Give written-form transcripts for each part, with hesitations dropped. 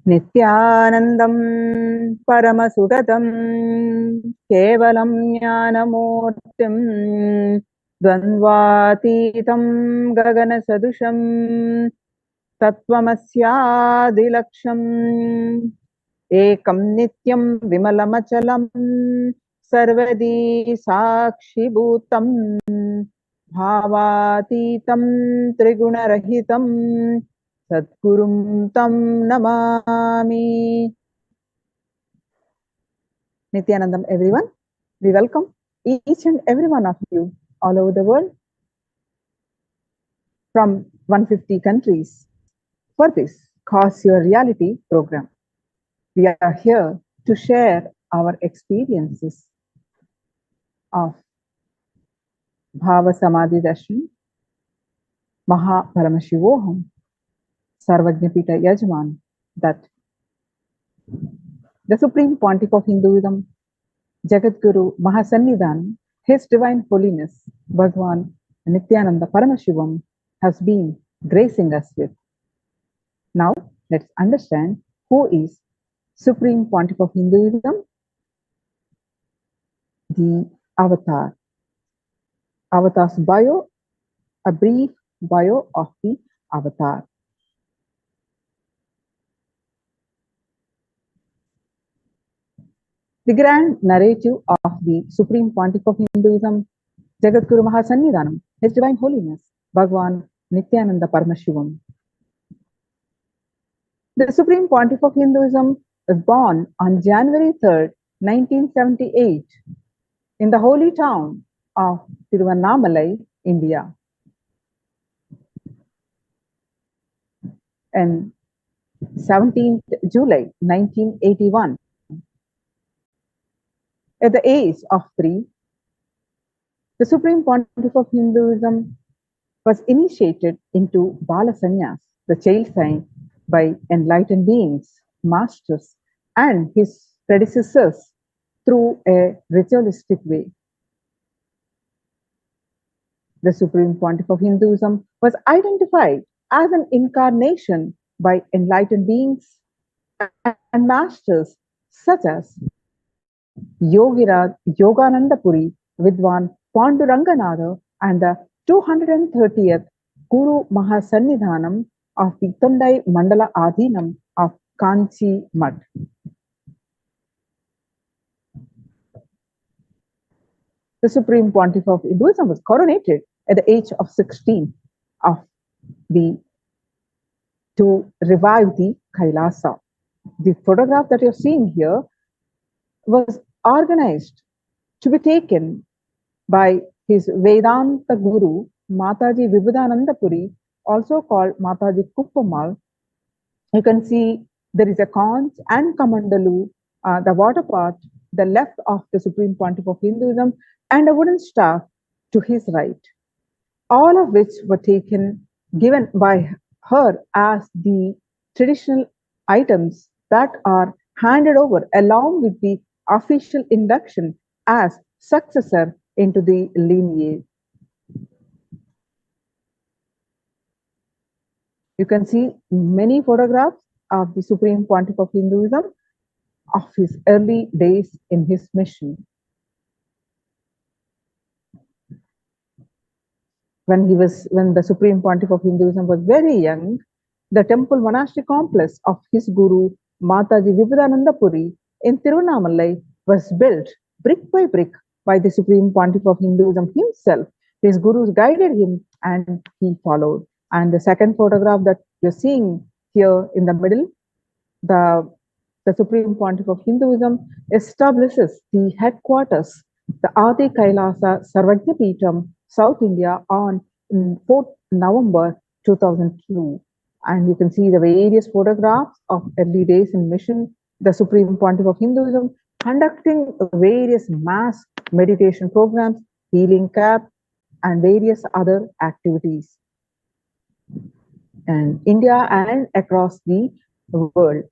Nithyanandam Paramasugatam Kevalam Jnanamurtim Dvandvatitam Gagana Sadusham Tattvamasya Ekam Nityam Vimalamachalam Sarvadi Sakshi Bhutam Bhavatitam Trigunarahitam Sadgurum Tam Namami. Nithyanandam, everyone. We welcome each and every one of you all over the world from 150 countries for this Cause Your Reality program. We are here to share our experiences of Bhava Samadhi Darshan, Maha Paramashivoham, Sarvajnapita Yajman, that the Supreme Pontiff of Hinduism, Jagadguru Mahasannidhan, His Divine Holiness, Bhagavan Nithyananda Paramashivam, has been gracing us with. Now, let's understand who is Supreme Pontiff of Hinduism, the Avatar. Avatar's bio, a brief bio of the Avatar. The grand narrative of the Supreme Pontiff of Hinduism, Jagadguru Mahasannidhanam, His Divine Holiness, Bhagavan Nithyananda Paramashivam. The Supreme Pontiff of Hinduism was born on January 3rd, 1978, in the holy town of Tiruvannamalai, India. And 17th July 1981. At the age of 3, the Supreme Pontiff of Hinduism was initiated into Bala Sannyas, the child sign, by enlightened beings, masters, and his predecessors through a ritualistic way. The Supreme Pontiff of Hinduism was identified as an incarnation by enlightened beings and masters such as Yogiraj Yoganandapuri, Vidwan Panduranganatha, and the 230th Guru Mahasannidhanam of the Tondai Mandala Adhinam of Kanchi Mutt. The Supreme Pontiff of Hinduism was coronated at the age of 16 to revive the Kailasa. The photograph that you're seeing here was organized to be taken by his Vedanta Guru, Mataji Vibhudanandapuri, also called Mataji Kuppamal. You can see there is a conch and Kamandalu, the water pot, the left of the Supreme Pontiff of Hinduism, and a wooden staff to his right. All of which were given by her as the traditional items that are handed over along with the official induction as successor into the lineage. You can see many photographs of the Supreme Pontiff of Hinduism of his early days in his mission. When the Supreme Pontiff of Hinduism was very young, the temple monastic complex of his guru, Mataji Vibhudanandapuri, in Tiruvannamalai was built brick by brick by the Supreme Pontiff of Hinduism himself. His gurus guided him and he followed. And the second photograph that you're seeing here in the middle, the Supreme Pontiff of Hinduism establishes the headquarters, the Adi Kailasa Sarvajnapeetham, South India, on 4th November 2002. And you can see the various photographs of early days in mission, the Supreme Pontiff of Hinduism conducting various mass meditation programs, healing camp, and various other activities in India and across the world.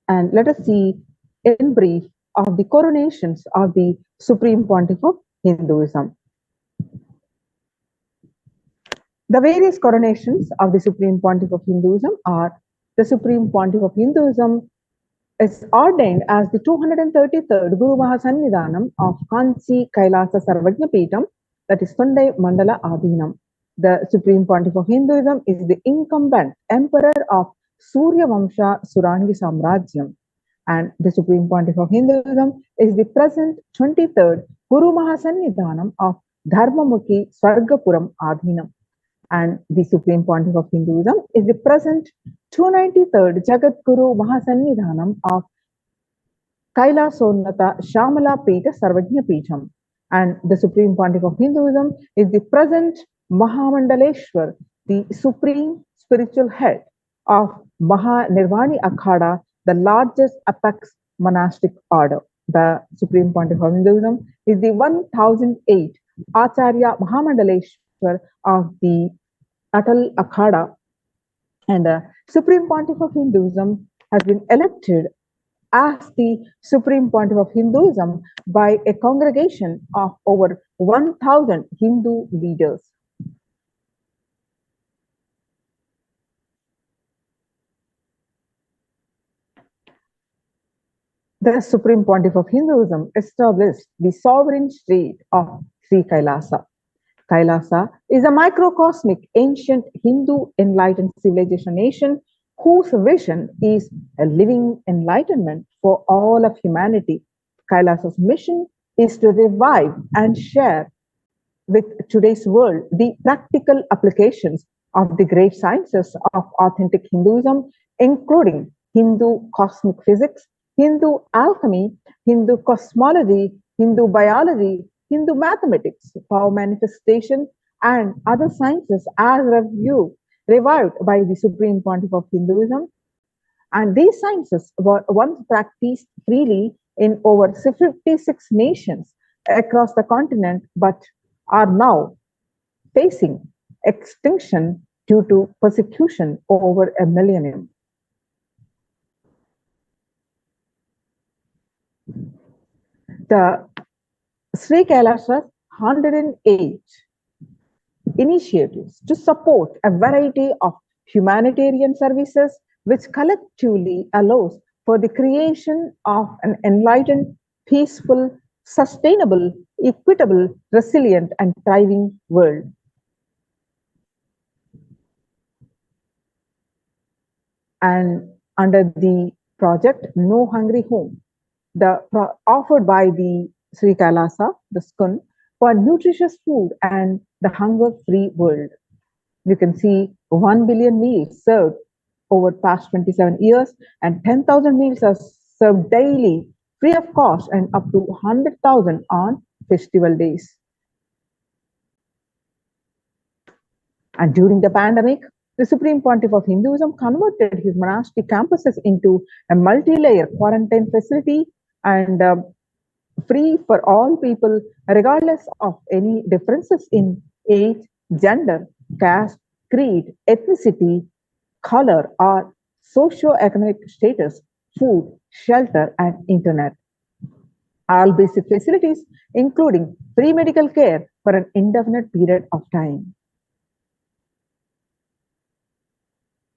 And let us see in brief of the coronations of the Supreme Pontiff of Hinduism. The various coronations of the Supreme Pontiff of Hinduism are: the Supreme Pontiff of Hinduism is ordained as the 233rd Guru Mahasannidhanam of Kanchi Kailasas Mission, that is Sunday Mandala Adinam. The Supreme Pontiff of Hinduism is the incumbent emperor of Surya Vamsha Surangi Samrajyam. And the Supreme Pontiff of Hinduism is the present 23rd Guru Mahasannidhanam of Dharmamukhi Swargapuram Adhinam. And the Supreme Pontiff of Hinduism is the present 293rd Jagat Guru Mahasannidhanam of Kailasonnata Shamala Pita Sarvajna Peetham. And the Supreme Pontiff of Hinduism is the present Mahamandaleshwar, the supreme spiritual head of Mahanirvani Akhada, the largest apex monastic order. The Supreme Pontiff of Hinduism is the 1008th Acharya Mahamandaleshwar of the Atal Akhada, and the Supreme Pontiff of Hinduism has been elected as the Supreme Pontiff of Hinduism by a congregation of over 1000 Hindu leaders. The Supreme Pontiff of Hinduism established the sovereign state of Sri Kailasa. Kailasa is a microcosmic ancient Hindu enlightened civilization nation whose vision is a living enlightenment for all of humanity. Kailasas mission is to revive and share with today's world the practical applications of the great sciences of authentic Hinduism, including Hindu cosmic physics, Hindu alchemy, Hindu cosmology, Hindu biology, Hindu mathematics, power manifestation, and other sciences as revived by the Supreme Pontiff of Hinduism. And these sciences were once practiced freely in over 56 nations across the continent, but are now facing extinction due to persecution over a millennium. The Sri Kailasas 108 initiatives to support a variety of humanitarian services which collectively allows for the creation of an enlightened, peaceful, sustainable, equitable, resilient, and thriving world. And under the project No Hungry Home, offered by the Sri Kailasa, the SKUN, for nutritious food and the hunger-free world. You can see 1 billion meals served over past 27 years, and 10,000 meals are served daily, free of cost, and up to 100,000 on festival days. And during the pandemic, the Supreme Pontiff of Hinduism converted his monastic campuses into a multi-layer quarantine facility and free for all people, regardless of any differences in age, gender, caste, creed, ethnicity, color, or socio-economic status, food, shelter, and internet. All basic facilities, including free medical care for an indefinite period of time.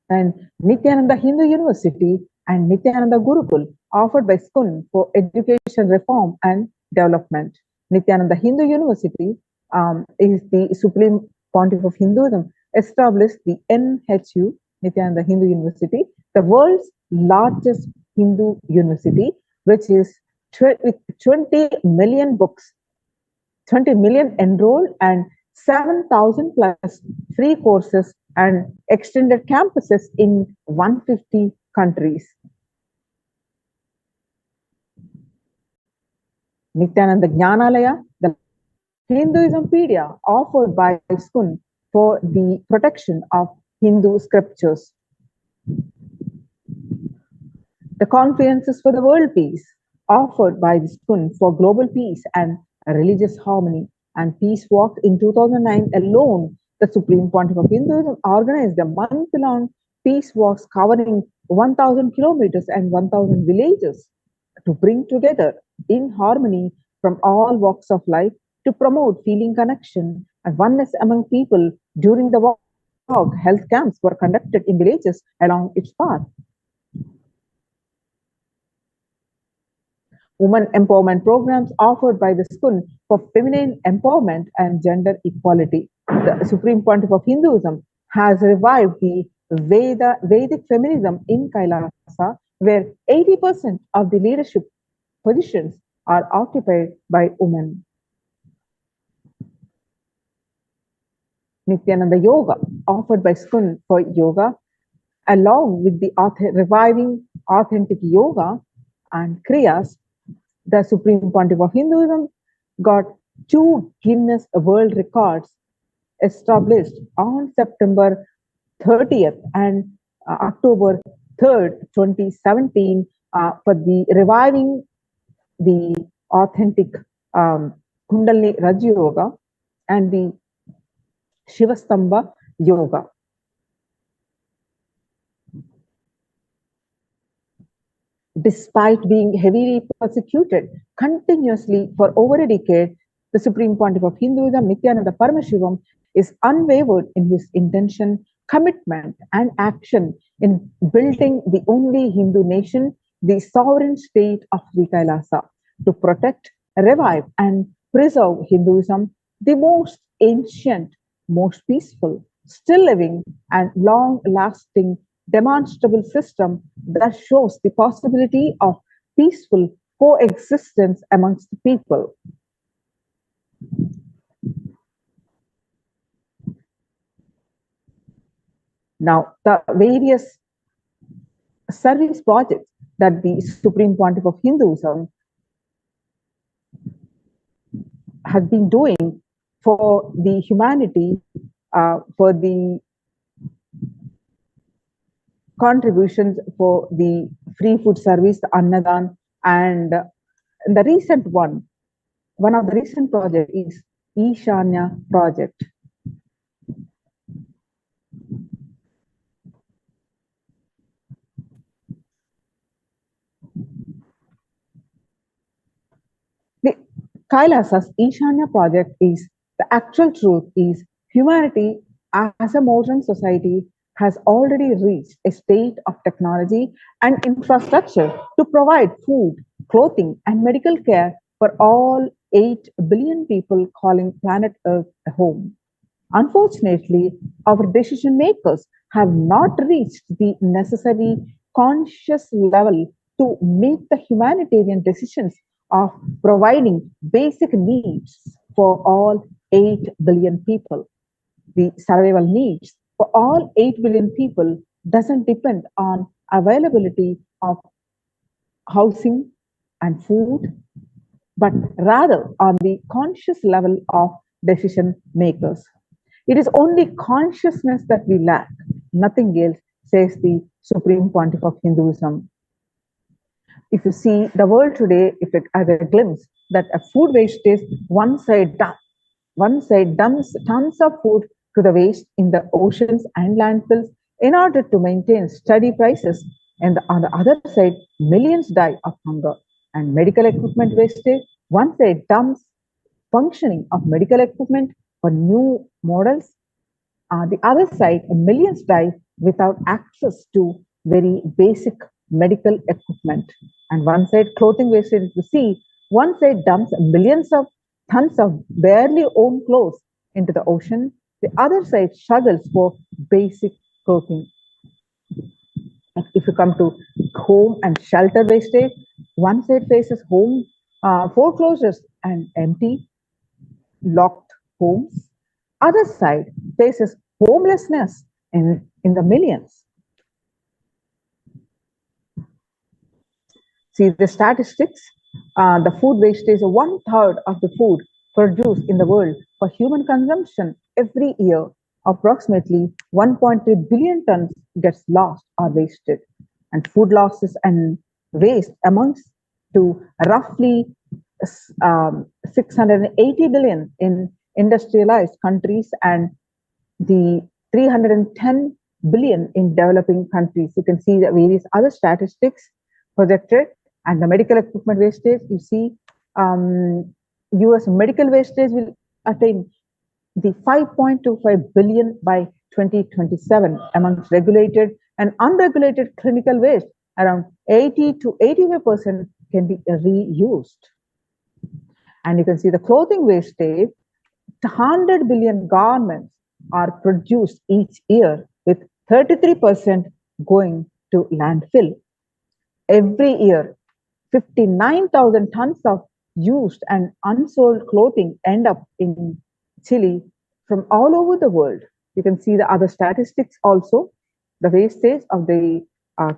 And Nithyananda Hindu University and Nithyananda Gurukul, offered by SKUN for education reform and development. Nithyananda Hindu University is the Supreme Pontiff of Hinduism, established the NHU, Nithyananda Hindu University, the world's largest Hindu university, which is with 20 million books, 20 million enrolled, and 7,000 plus free courses and extended campuses in 150 countries. Nithyananda Jnanalaya, the Hinduismpedia, offered by SKUN for the protection of Hindu scriptures. The Conferences for the World Peace, offered by the SKUN for global peace and religious harmony. And Peace Walk in 2009 alone, the Supreme Pontiff of Hinduism organized a month-long peace walks covering 1,000 kilometers and 1,000 villages to bring together in harmony from all walks of life to promote feeling connection and oneness among people during the walk health camps were conducted in villages along its path. Women empowerment programs offered by the school for feminine empowerment and gender equality. The Supreme Pontiff of Hinduism has revived the Vedic feminism in Kailasa, where 80% of the leadership positions are occupied by women. Nithyananda Yoga, offered by SCUN for yoga, along with the reviving authentic yoga and kriyas, the Supreme Pontiff of Hinduism got 2 Guinness World Records established on September 30th and October 3rd, 2017, for the reviving the authentic Kundalini Raj Yoga and the Shivastamba Yoga. Despite being heavily persecuted continuously for over a decade, the Supreme Pontiff of Hinduism, Nithyananda Paramashivam, is unwavered in his intention, commitment, and action in building the only Hindu nation, the sovereign state of the Kailasa, to protect, revive, and preserve Hinduism, the most ancient, most peaceful, still living, and long-lasting demonstrable system that shows the possibility of peaceful coexistence amongst the people. Now, the various service projects that the Supreme Pontiff of Hinduism has been doing for the humanity, for the contributions for the free food service, the Annadan, and the recent one of the recent projects is Ishanya project. The Kailasas Ishanya project is the actual truth is humanity as a modern society has already reached a state of technology and infrastructure to provide food, clothing, and medical care for all 8 billion people calling planet Earth a home. Unfortunately, our decision makers have not reached the necessary conscious level to make the humanitarian decisions of providing basic needs for all 8 billion people. The survival needs for all 8 billion people doesn't depend on availability of housing and food, but rather on the conscious level of decision makers. It is only consciousness that we lack, nothing else, says the Supreme Pontiff of Hinduism. If you see the world today, if it has a glimpse that a food wastage, one side dumps tons of food to the waste in the oceans and landfills in order to maintain steady prices, and on the other side, millions die of hunger. And medical equipment wastage, one side dumps functioning of medical equipment for new models, the other side, millions die without access to very basic medical equipment. And one side, clothing wastage, you see, one side dumps millions of tons of barely owned clothes into the ocean. The other side struggles for basic clothing. If you come to home and shelter wastage, one side faces home foreclosures and empty, locked homes. Other side faces homelessness in the millions. See the statistics, the food wastage is 1/3 of the food produced in the world for human consumption every year. Approximately 1.3 billion tons gets lost or wasted. And food losses and waste amounts to roughly 680 billion in industrialized countries and the 310 billion in developing countries. You can see the various other statistics projected. And the medical equipment wastage, you see, US medical wastage will attain the 5.25 billion by 2027 amongst regulated and unregulated clinical waste. Around 80 to 85% can be reused. And you can see the clothing wastage. 100 billion garments are produced each year, with 33% going to landfill. Every year, 59,000 tons of used and unsold clothing end up in Chile from all over the world. You can see the other statistics also, the wastage of the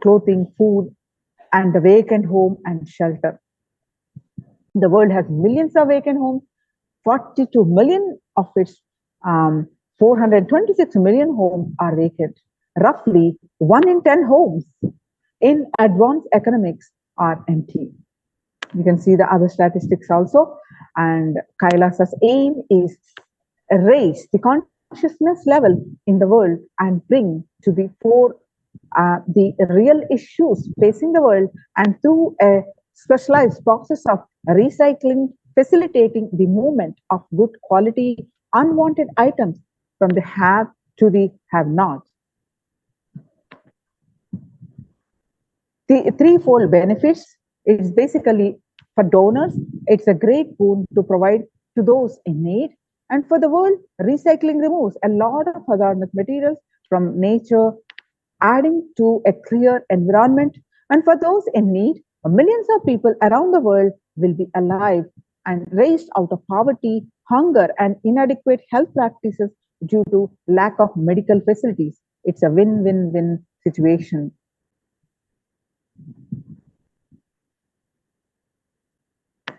clothing, food, and the vacant home and shelter. The world has millions of vacant homes, 42 million of which 426 million homes are vacant. Roughly 1 in 10 homes in advanced economics are empty. You can see the other statistics also. And Kailasa's aim is raise the consciousness level in the world and bring to the fore the real issues facing the world, and through a specialized process of recycling, facilitating the movement of good quality unwanted items from the have to the have-not. The threefold benefits is basically for donors, it's a great boon to provide to those in need. And for the world, recycling removes a lot of hazardous materials from nature, adding to a clear environment. And for those in need, millions of people around the world will be alive and raised out of poverty, hunger, and inadequate health practices due to lack of medical facilities. It's a win-win-win situation.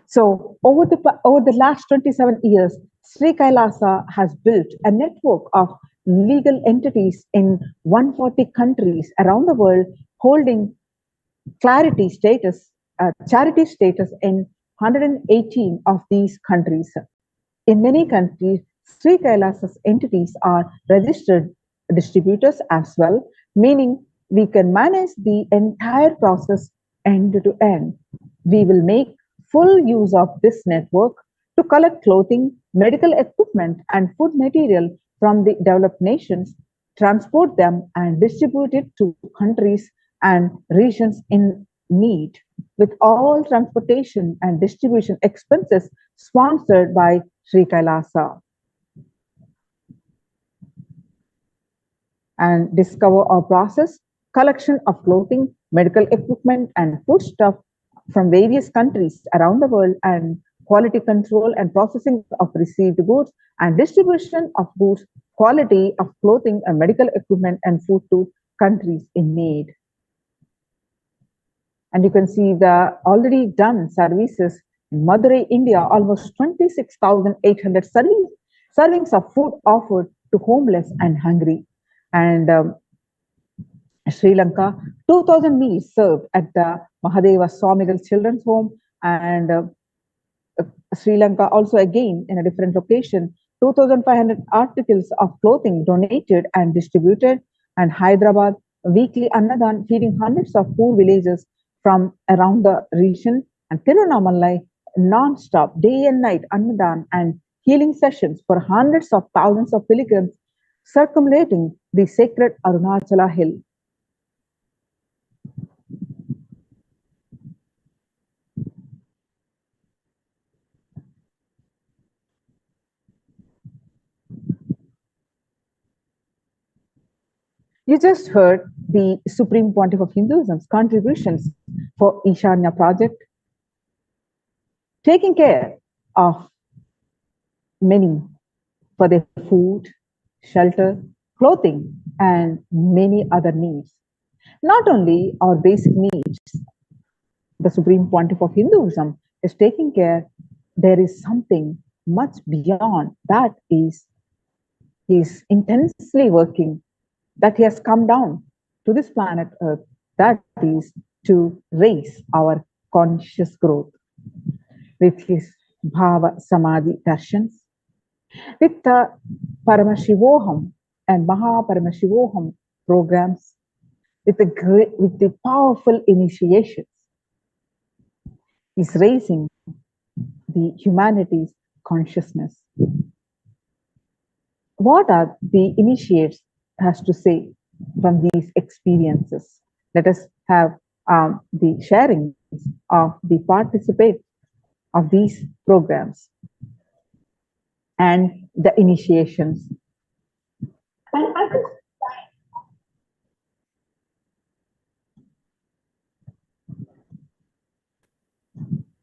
So over the last 27 years, Sri Kailasa has built a network of legal entities in 140 countries around the world, holding charity status in 118 of these countries. In many countries, Sri Kailasa's entities are registered distributors as well, meaning we can manage the entire process end to end. We will make full use of this network to collect clothing, medical equipment, and food material from the developed nations, transport them, and distribute it to countries and regions in need, with all transportation and distribution expenses sponsored by Sri Kailasa. And discover or process collection of clothing, medical equipment, and foodstuff from various countries around the world, and quality control and processing of received goods, and distribution of goods, quality of clothing and medical equipment and food to countries in need. And you can see the already done services in Madurai, India, almost 26,800 servings of food offered to homeless and hungry. And Sri Lanka, 2,000 meals served at the Mahadeva Swamigal Children's Home, and Sri Lanka also again in a different location, 2,500 articles of clothing donated and distributed, and Hyderabad, weekly Annadan feeding hundreds of poor villages from around the region, and Tirunamalai, non-stop day and night Annadan and healing sessions for hundreds of thousands of pilgrims circumlating the sacred Arunachala hill. You just heard the Supreme Pontiff of Hinduism's contributions for Ishanya project, taking care of many for their food, shelter, clothing, and many other needs. Not only our basic needs, the Supreme Pontiff of Hinduism is taking care, there is something much beyond that is intensely working, that he has come down to this planet Earth, that is to raise our conscious growth with his Bhava Samadhi darshans, with the Paramashivoham and Maha Paramashivoham programs, with the powerful initiations. He's raising the humanity's consciousness. What are the initiates has to say from these experiences. Let us have the sharing of the participants of these programs and the initiations.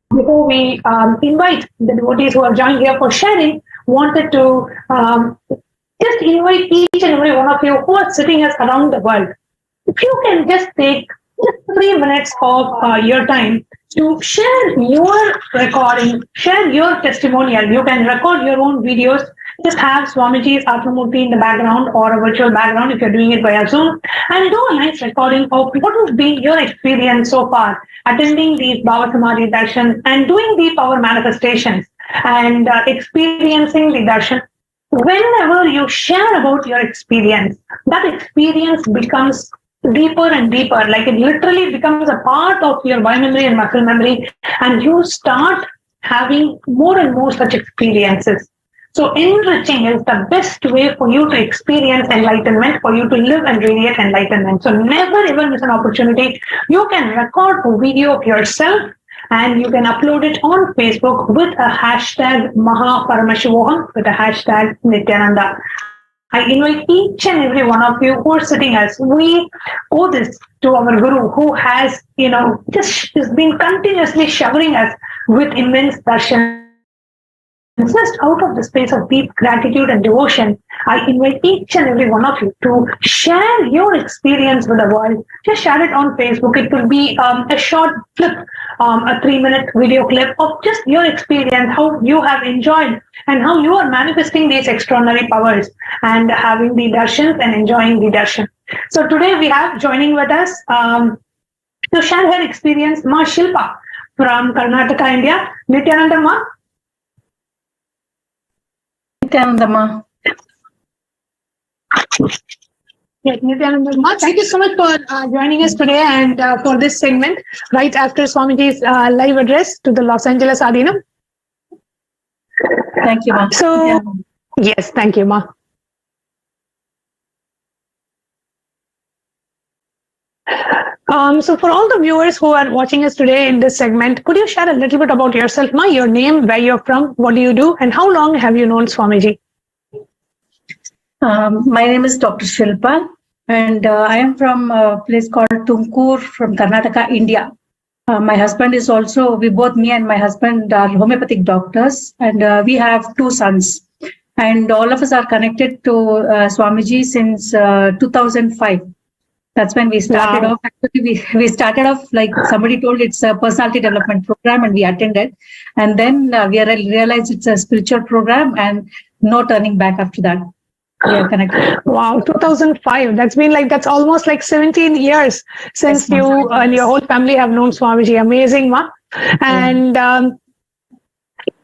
Before we invite the devotees who have joined here for sharing, wanted to just invite each and every one of you who are sitting us around the world. If you can just take just 3 minutes of your time to share your recording, share your testimonial. You can record your own videos. Just have Swamiji's Atmamurti in the background or a virtual background if you're doing it via Zoom, and do a nice recording of what has been your experience so far attending these Bhava Samadhi darshans and doing the power manifestations and experiencing the darshan. Whenever you share about your experience, that experience becomes deeper and deeper, like it literally becomes a part of your biomemory and muscle memory, and you start having more and more such experiences. So enriching is the best way for you to experience enlightenment, for you to live and radiate enlightenment. So never ever miss an opportunity. You can record a video of yourself and you can upload it on Facebook with a hashtag Paramashivam, with a hashtag Nithyananda. I invite each and every one of you who are sitting us. We owe this to our Guru, who has, just been continuously showering us with immense darshan. Just out of the space of deep gratitude and devotion, I invite each and every one of you to share your experience with the world. Just share it on Facebook. It could be a short clip, a 3-minute video clip of just your experience, how you have enjoyed and how you are manifesting these extraordinary powers and having the darshans and enjoying the darshan. So today we have joining with us to share her experience, Ma Shilpa from Karnataka, India. Nithyananda Ma. Nithyananda. Yes, Nithyananda Ma, thank you so much for joining us today and for this segment right after Swamiji's live address to the Los Angeles Adinam. Thank you, Ma. So, yes, thank you, Ma. So for all the viewers who are watching us today in this segment, could you share a little bit about yourself, Ma, your name, where you're from, what do you do, and how long have you known Swamiji? My name is Dr. Shilpa, and I am from a place called Tumkur from Karnataka, India. My husband is also, me and my husband are homeopathic doctors, and we have 2 sons. And all of us are connected to Swamiji since 2005. That's when we started off. Actually, we started off, like somebody told, it's a personality development program, and we attended. And then we realized it's a spiritual program and no turning back after that. We are connected. Wow, 2005. That's almost like 17 years since you and your whole family have known Swamiji. Amazing, Ma. And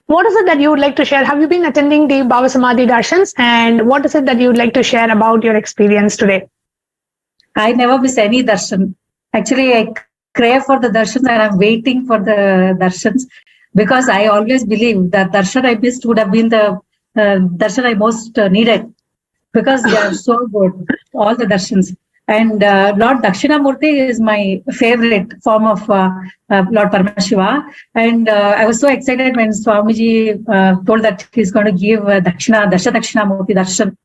what is it that you would like to share? Have you been attending the Bhava Samadhi darshans? And what is it that you would like to share about your experience today? I never miss any darshan. Actually, I crave for the darshans and I'm waiting for the darshans, because I always believe that darshan I missed would have been the darshan I most needed, because they are so good, all the darshans. And Lord Dakshinamurti is my favorite form of Lord Paramashiva. And I was so excited when Swamiji told that he's going to give Dakshinamurti darshan.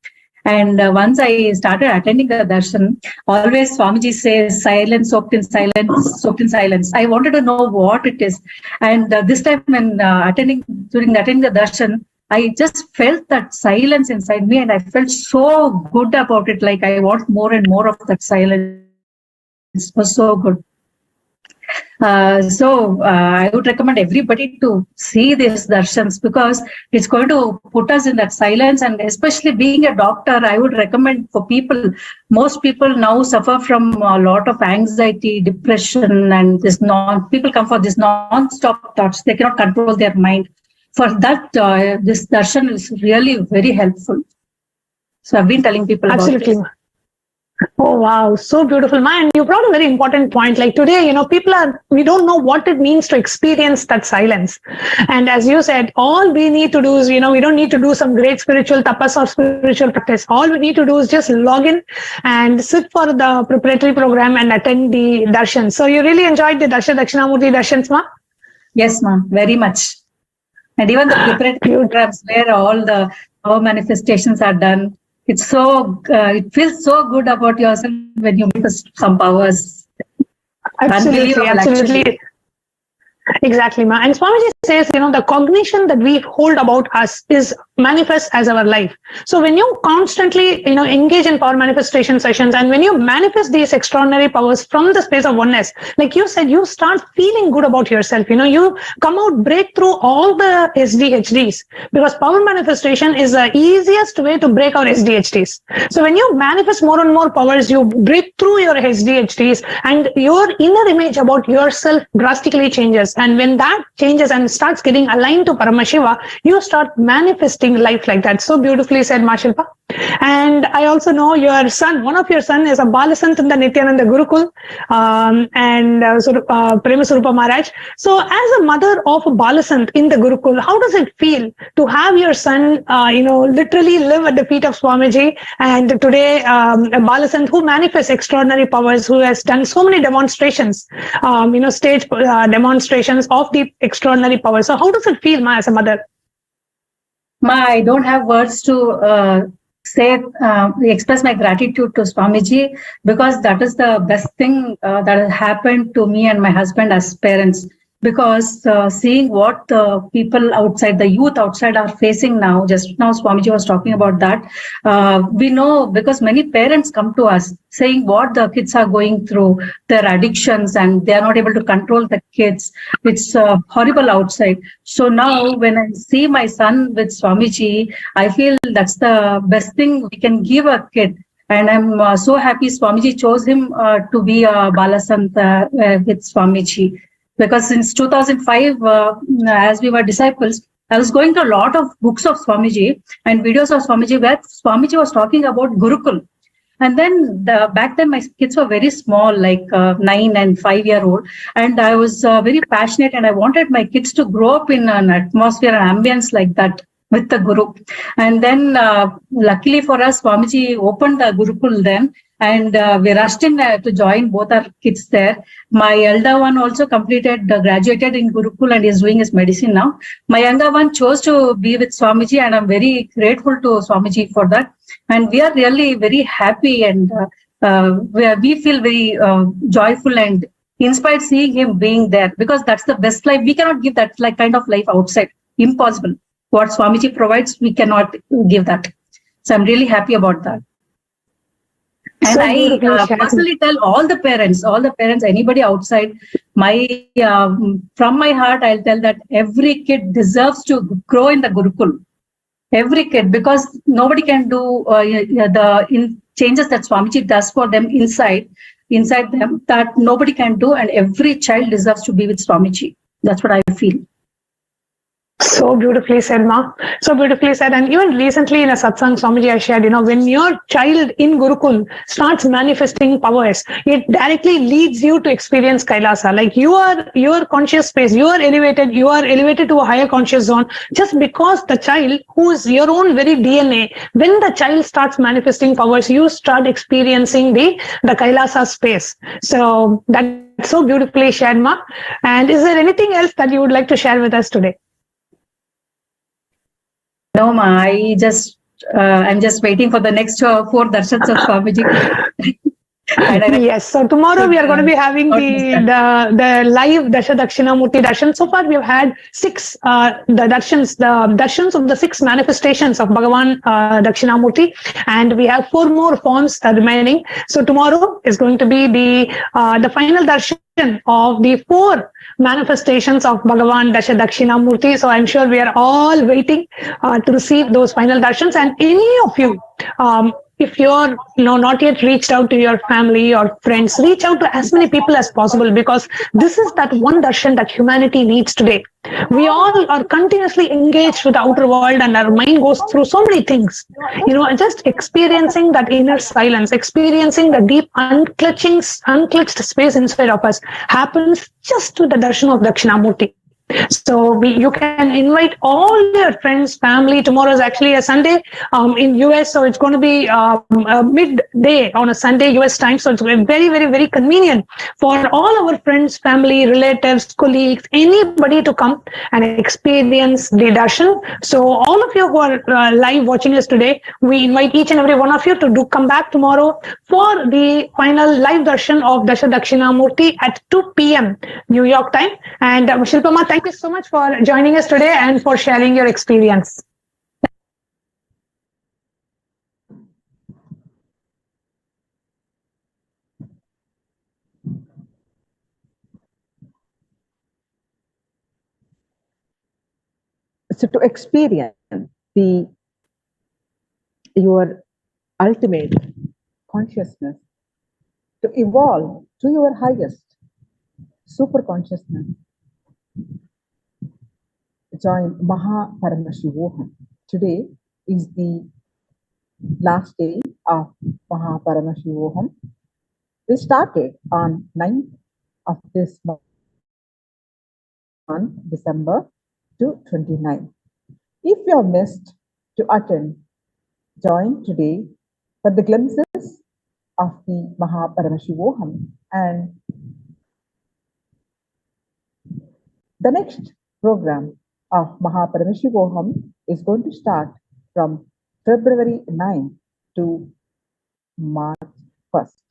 And once I started attending the darshan, always Swamiji says, silence, soaked in silence, soaked in silence. I wanted to know what it is. And this time when attending the darshan, I just felt that silence inside me, and I felt so good about it. Like I want more and more of that silence. It was so good. So I would recommend everybody to see these darshans, because it's going to put us in that silence. And especially being a doctor, I would recommend for people. Most people now suffer from a lot of anxiety, depression, and people come for this non-stop thoughts. They cannot control their mind. For that, this darshan is really very helpful. So I've been telling people about it. Oh, wow. So beautiful, man. You brought a very important point. Like today, we don't know what it means to experience that silence. And as you said, all we need to do is, we don't need to do some great spiritual tapas or spiritual practice. All we need to do is just log in and sit for the preparatory program and attend the darshan. So you really enjoyed the Dakshinamurti darshans, ma? Yes, ma'am, very much. And even the preparatory programs where all the power manifestations are done. It's so, it feels so good about yourself when you manifest some powers. Absolutely, absolutely. Actually. Exactly, ma. And Swamiji says, the cognition that we hold about us is manifest as our life. So when you constantly, engage in power manifestation sessions, and when you manifest these extraordinary powers from the space of oneness, like you said, you start feeling good about yourself. You come out, break through all the SDHDs, because power manifestation is the easiest way to break our SDHDs. So when you manifest more and more powers, you break through your SDHDs, and your inner image about yourself drastically changes. And when that changes and starts getting aligned to Paramashiva, you start manifesting life like that. So beautifully said, Ma Shilpa. And I also know your son, one of your son is a Balasant in the Nityananda Gurukul, and Premaswarupa Maharaj. So as a mother of a Balasant in the Gurukul, how does it feel to have your son, literally live at the feet of Swamiji, and today a Balasant who manifests extraordinary powers, who has done so many demonstrations, stage demonstrations of the extraordinary powers. So how does it feel, Ma, as a mother? Ma, I don't have words to express my gratitude to Swamiji, because that is the best thing that has happened to me and my husband as parents. Because seeing what the people outside, the youth outside are facing now, just now Swamiji was talking about that, we know, because many parents come to us saying what the kids are going through, their addictions, and they are not able to control the kids. It's horrible outside. So now when I see my son with Swamiji, I feel that's the best thing we can give a kid. And I'm so happy Swamiji chose him to be a Balasant with Swamiji. Because since 2005, as we were disciples, I was going to a lot of books of Swamiji and videos of Swamiji where Swamiji was talking about Gurukul. And then back then my kids were very small, like 9 and 5-year-old. And I was very passionate, and I wanted my kids to grow up in an atmosphere and ambience like that with the Guru. And then luckily for us, Swamiji opened the Gurukul then. And we rushed in to join both our kids there. My elder one also graduated in Gurukul and is doing his medicine now. My younger one chose to be with Swamiji, and I'm very grateful to Swamiji for that. And we are really very happy, and we feel very joyful and inspired seeing him being there, because that's the best life. We cannot give that kind of life outside. Impossible. What Swamiji provides, we cannot give that. So I'm really happy about that. And so I personally tell all the parents, anybody outside, from my heart, I'll tell that every kid deserves to grow in the Gurukul. Every kid, because nobody can do the changes that Swamiji does for them inside them, that nobody can do, and every child deserves to be with Swamiji. That's what I feel. So beautifully said, Ma. So beautifully said. And even recently in a satsang, Swamiji I shared, when your child in Gurukul starts manifesting powers, it directly leads you to experience Kailasa. Like your conscious space, you are elevated to a higher conscious zone, just because the child, who is your own very DNA, when the child starts manifesting powers, you start experiencing the Kailasa space. So that's so beautifully shared, Ma. And is there anything else that you would like to share with us today? No, Ma, I'm just waiting for the next 4 darshans of Swamiji. Yes, so tomorrow we are going to be having the live Dakshinamurti darshan. So far we have had 6 the darshans of the 6 manifestations of Bhagavan Dakshinamurti, and we have 4 more forms remaining. So tomorrow is going to be the final darshan of the 4 manifestations of Bhagavan Dakshinamurti. So I'm sure we are all waiting to receive those final darshans. And any of you if you're not yet reached out to your family or friends, reach out to as many people as possible, because this is that one darshan that humanity needs today. We all are continuously engaged with the outer world, and our mind goes through so many things. Just experiencing that inner silence, experiencing the deep unclutched space inside of us happens just with the darshan of Dakshinamurti. So you can invite all your friends, family. Tomorrow is actually a Sunday in US, so it's going to be midday on a Sunday US time. So it's very, very, very convenient for all our friends, family, relatives, colleagues, anybody to come and experience the darshan. So all of you who are live watching us today, we invite each and every one of you to come back tomorrow for the final live darshan of Dasha Dakshinamurti at 2 p.m. New York time. And Shilpama, thank you so much for joining us today and for sharing your experience. So to experience your ultimate consciousness, to evolve to your highest super consciousness, join Paramashivam. Today is the last day of Paramashivam. We started on 9th of this month, December to 29th. If you have missed to attend, join today for the glimpses of the Paramashivam. And the next program of Paramashivam is going to start from February 9th to March 1st.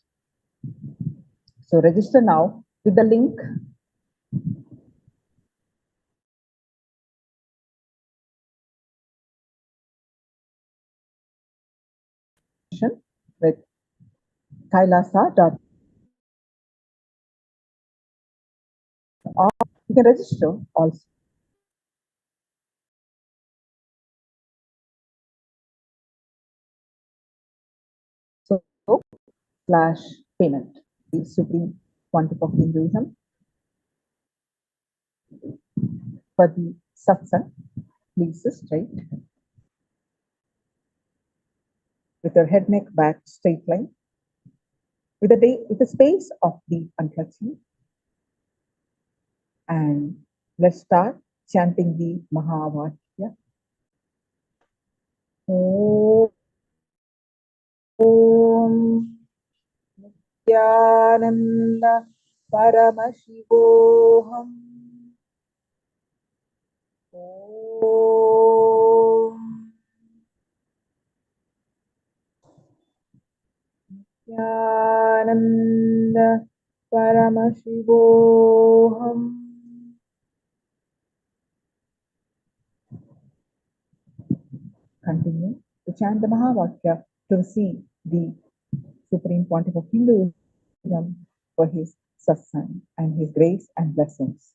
So register now with the link with Kailasa.org. You can register also. So /payment. The Supreme Pontiff of Hinduism for the satsang. Please sit straight with your head, neck, back straight line, with the space of the unclutching. And let's start chanting the Mahavakya. Om Nithyananda Paramashivam. Om Nithyananda Paramashivam. Continue to chant the Mahavakya to receive the Supreme Pontiff of Hinduism for his satsang and his grace and blessings.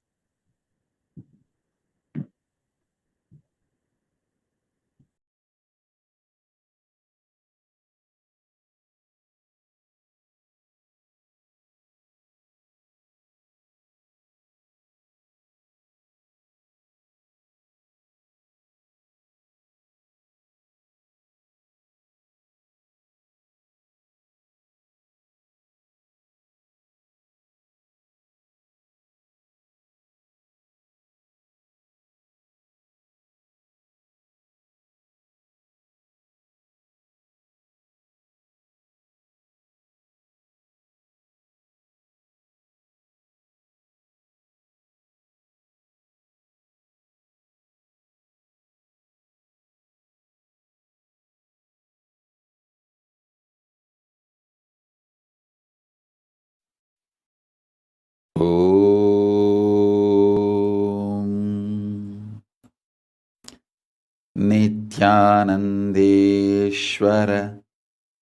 Nithyanandeshwar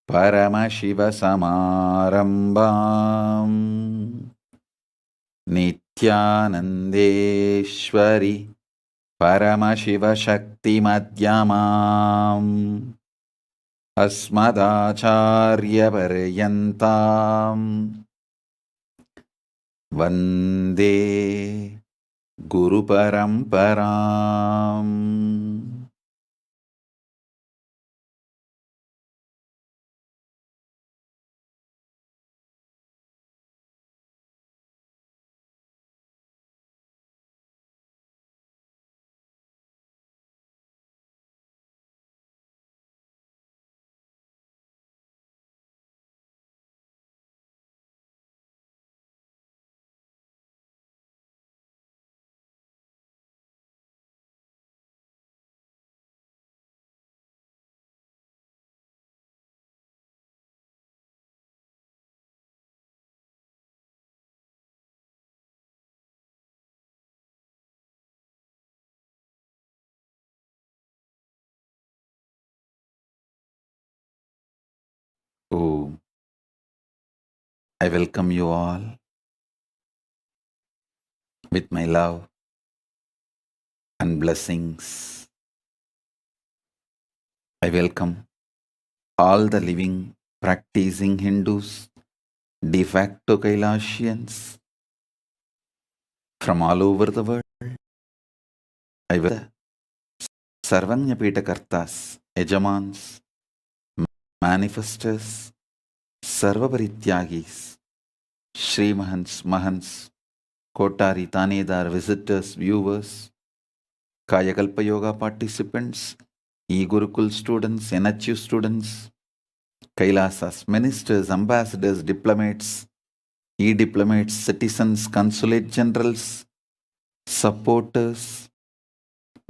Paramashiva Samarambam Nithyanandeshwari Paramashiva Shakti Madhyamam अस्मदाचार्यपर्यन्ताम् वन्दे गुरुपरम्पराम्. Oh, I welcome you all with my love and blessings. I welcome all the living, practicing Hindus, de facto Kailasians from all over the world. I welcome Sarvanyapitakartas, Ejamans, Manifestors, Sarvaparityagis, Shri Mahants, Kotari, Tanedar, visitors, viewers, Kayakalpa Yoga participants, E-Gurukul students, NHU students, Kailasas ministers, ambassadors, diplomats, E-diplomats, citizens, consulate generals, supporters,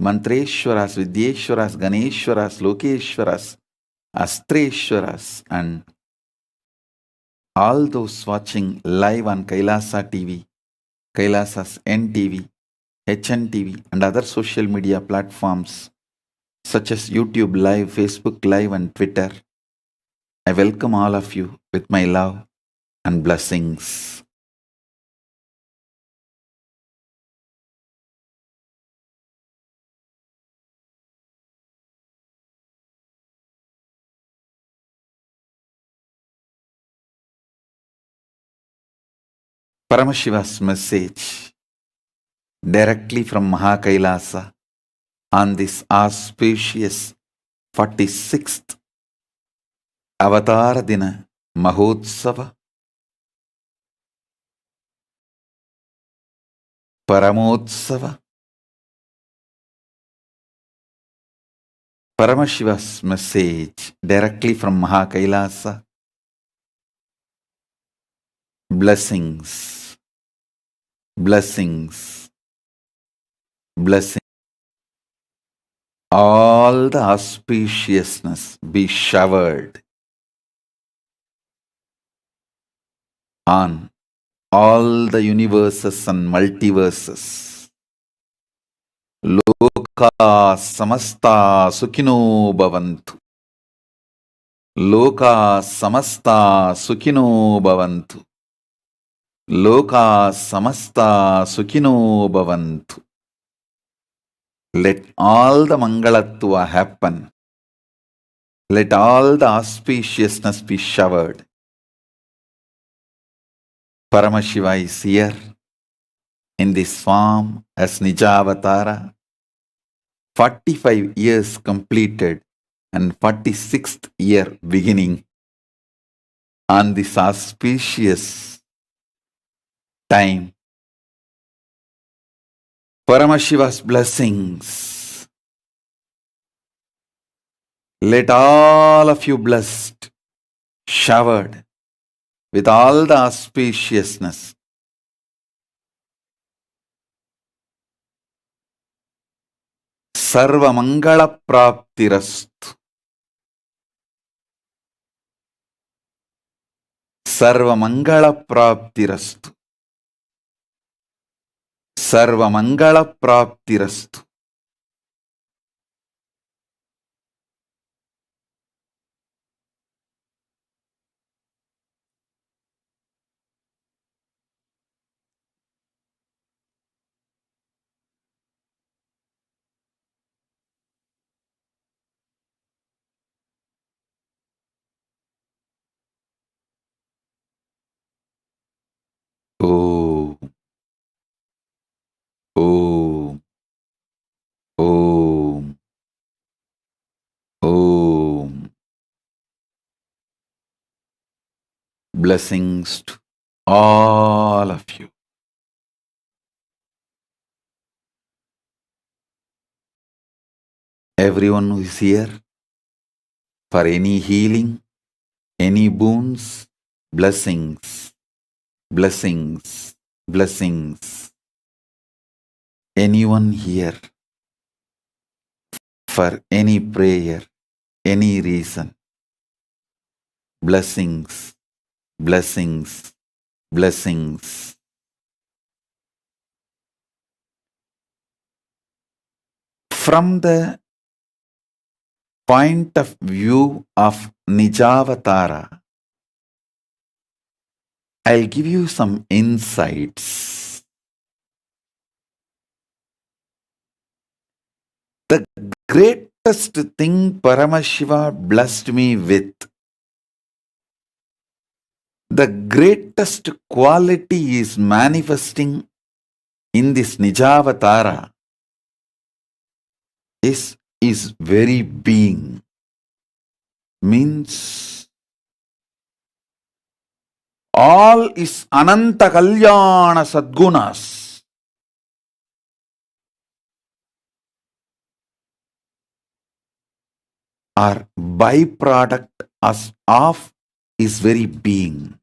Mantreshwaras, Vidyeshwaras, Ganeshwaras, Lokeshwaras, Astreshwaras, and all those watching live on Kailasa TV, Kailasas NTV, HNTV, and other social media platforms such as YouTube Live, Facebook Live, and Twitter. I welcome all of you with my love and blessings. Paramashiva's message directly from Mahakailasa on this auspicious 46th Avatara Dina Mahotsava Paramotsavam. Paramashiva's message directly from Mahakailasa. Blessings, blessings, blessings. All the auspiciousness be showered on all the universes and multiverses. Loka samasta sukhino bhavantu. Loka samasta sukhino bhavantu. Loka samasta sukhino bhavantu. Let all the mangalatva happen. Let all the auspiciousness be showered. Paramashiva is here in this form as Nijavatara. 45 years completed and 46th year beginning on this auspicious time. Paramashiva's blessings. Let all of you blessed, showered with all the auspiciousness. Sarva Mangala Praptirastu. Sarva Mangala Praptirastu. Sarva Mangala Praptirastu. Om. Om. Om. Om. Blessings to all of you. Everyone who is here for any healing, any boons, blessings, blessings, blessings. Anyone here for any prayer, any reason, blessings, blessings, blessings. From the point of view of Nijavatara, I'll give you some insights. The greatest thing Paramashiva blessed me with, the greatest quality is manifesting in this Nijavatara is very being. Means all is Ananta Kalyana Sadgunas. Are byproduct of his very being.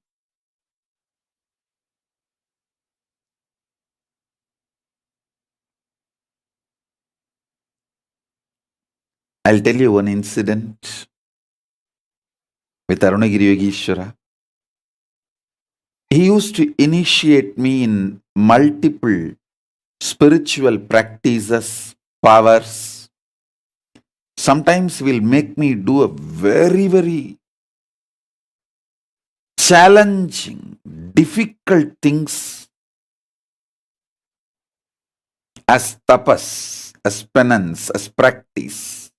I'll tell you one incident with Arunagiri Yogeshwara. He used to initiate me in multiple spiritual practices, powers. Sometimes will make me do a very, very challenging, difficult things as tapas, as penance, as practice.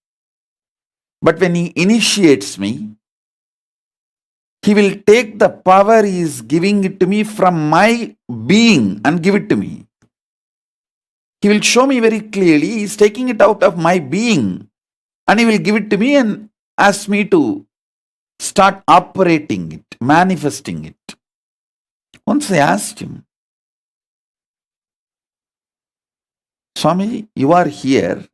But when he initiates me, he will take the power he is giving it to me from my being and give it to me. He will show me very clearly he is taking it out of my being and he will give it to me and ask me to start operating it, manifesting it. Once I asked him, Swami, you are here,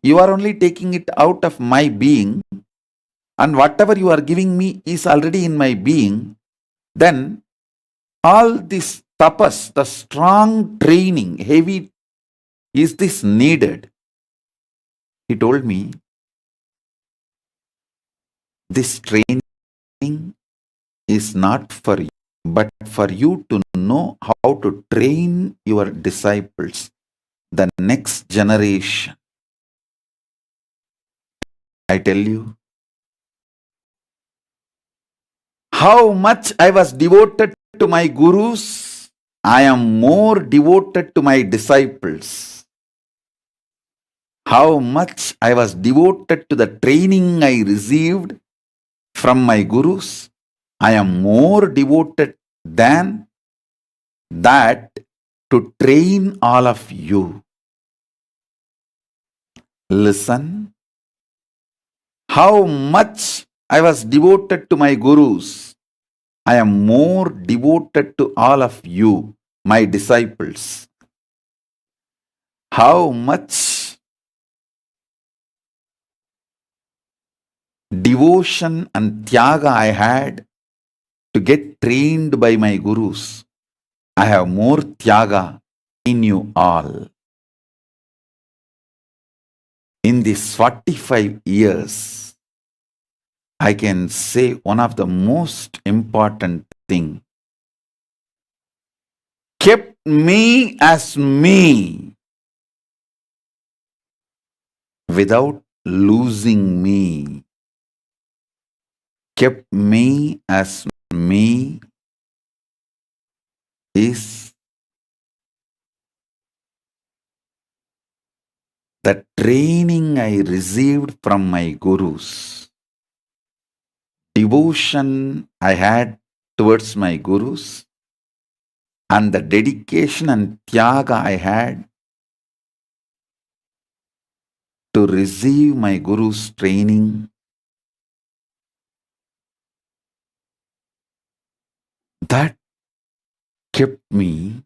you are only taking it out of my being, and whatever you are giving me is already in my being, then all this tapas, the strong training, heavy, is this needed? He told me, this training is not for you, but for you to know how to train your disciples, the next generation. I tell you, how much I was devoted to my gurus, I am more devoted to my disciples. How much I was devoted to the training I received from my gurus, I am more devoted than that to train all of you. Listen, how much I was devoted to my gurus, I am more devoted to all of you, my disciples. How much devotion and tyaga I had to get trained by my gurus, I have more tyaga in you all. In these 45 years, I can say one of the most important thing, kept me as me without losing me. Kept me as me is the training I received from my gurus. Devotion I had towards my gurus, and the dedication and tyaga I had to receive my Guru's training, that kept me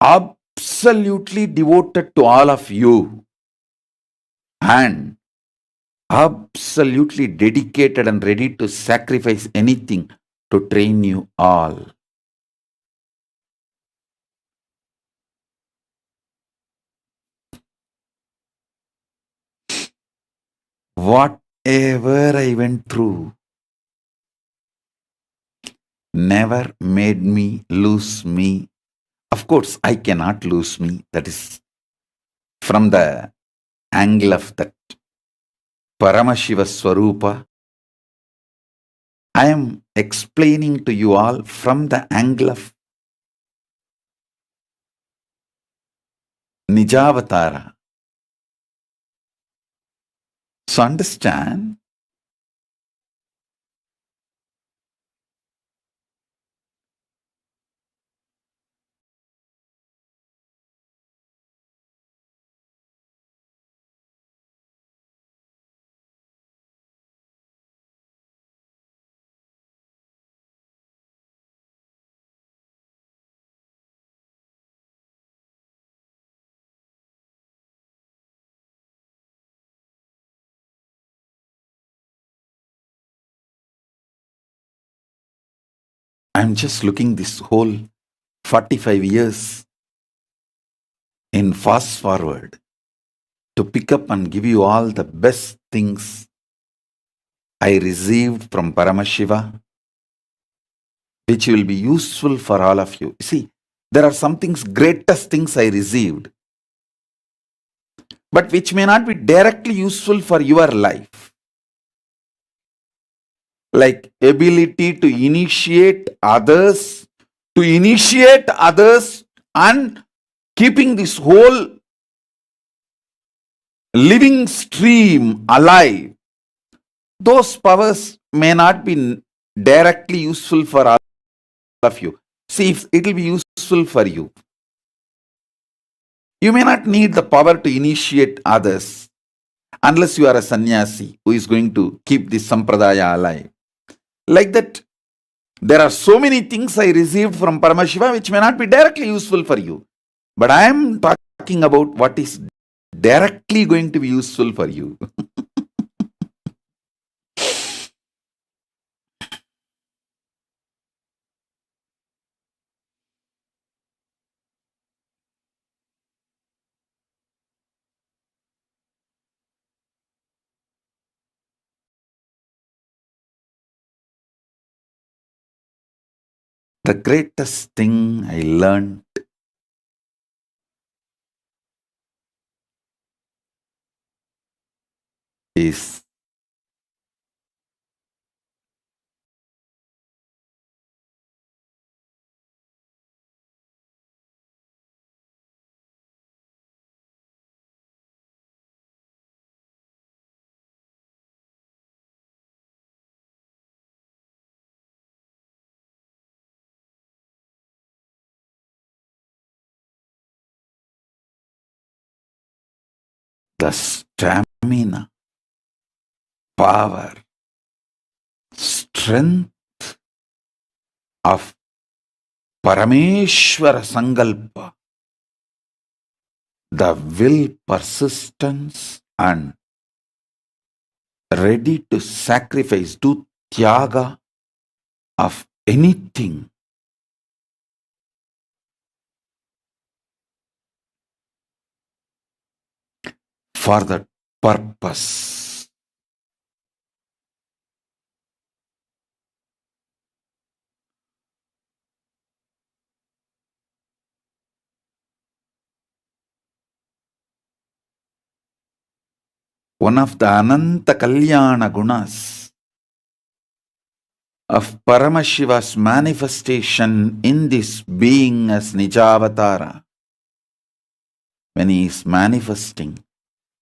absolutely devoted to all of you and absolutely dedicated and ready to sacrifice anything to train you all. Whatever I went through never made me lose me. Of course, I cannot lose me. That is from the angle of that Paramashiva Swarupa. I am explaining to you all from the angle of Nijavatara. So understand, I'm just looking this whole 45 years in fast forward to pick up and give you all the best things I received from Paramashiva, which will be useful for all of you. See, there are some things, greatest things I received, but which may not be directly useful for your life. Like ability to initiate others, and keeping this whole living stream alive. Those powers may not be directly useful for all of you. See, if it will be useful for you. You may not need the power to initiate others unless you are a sannyasi who is going to keep this sampradaya alive. Like that, there are so many things I received from Paramashiva which may not be directly useful for you. But I am talking about what is directly going to be useful for you. The greatest thing I learned is the stamina, power, strength of Parameshwara Sankalpa, the will, persistence, and ready to sacrifice, do tyaga of anything for that purpose. One of the Ananta Kalyana Gunas of Paramashiva's manifestation in this being as Nijavatara, when he is manifesting,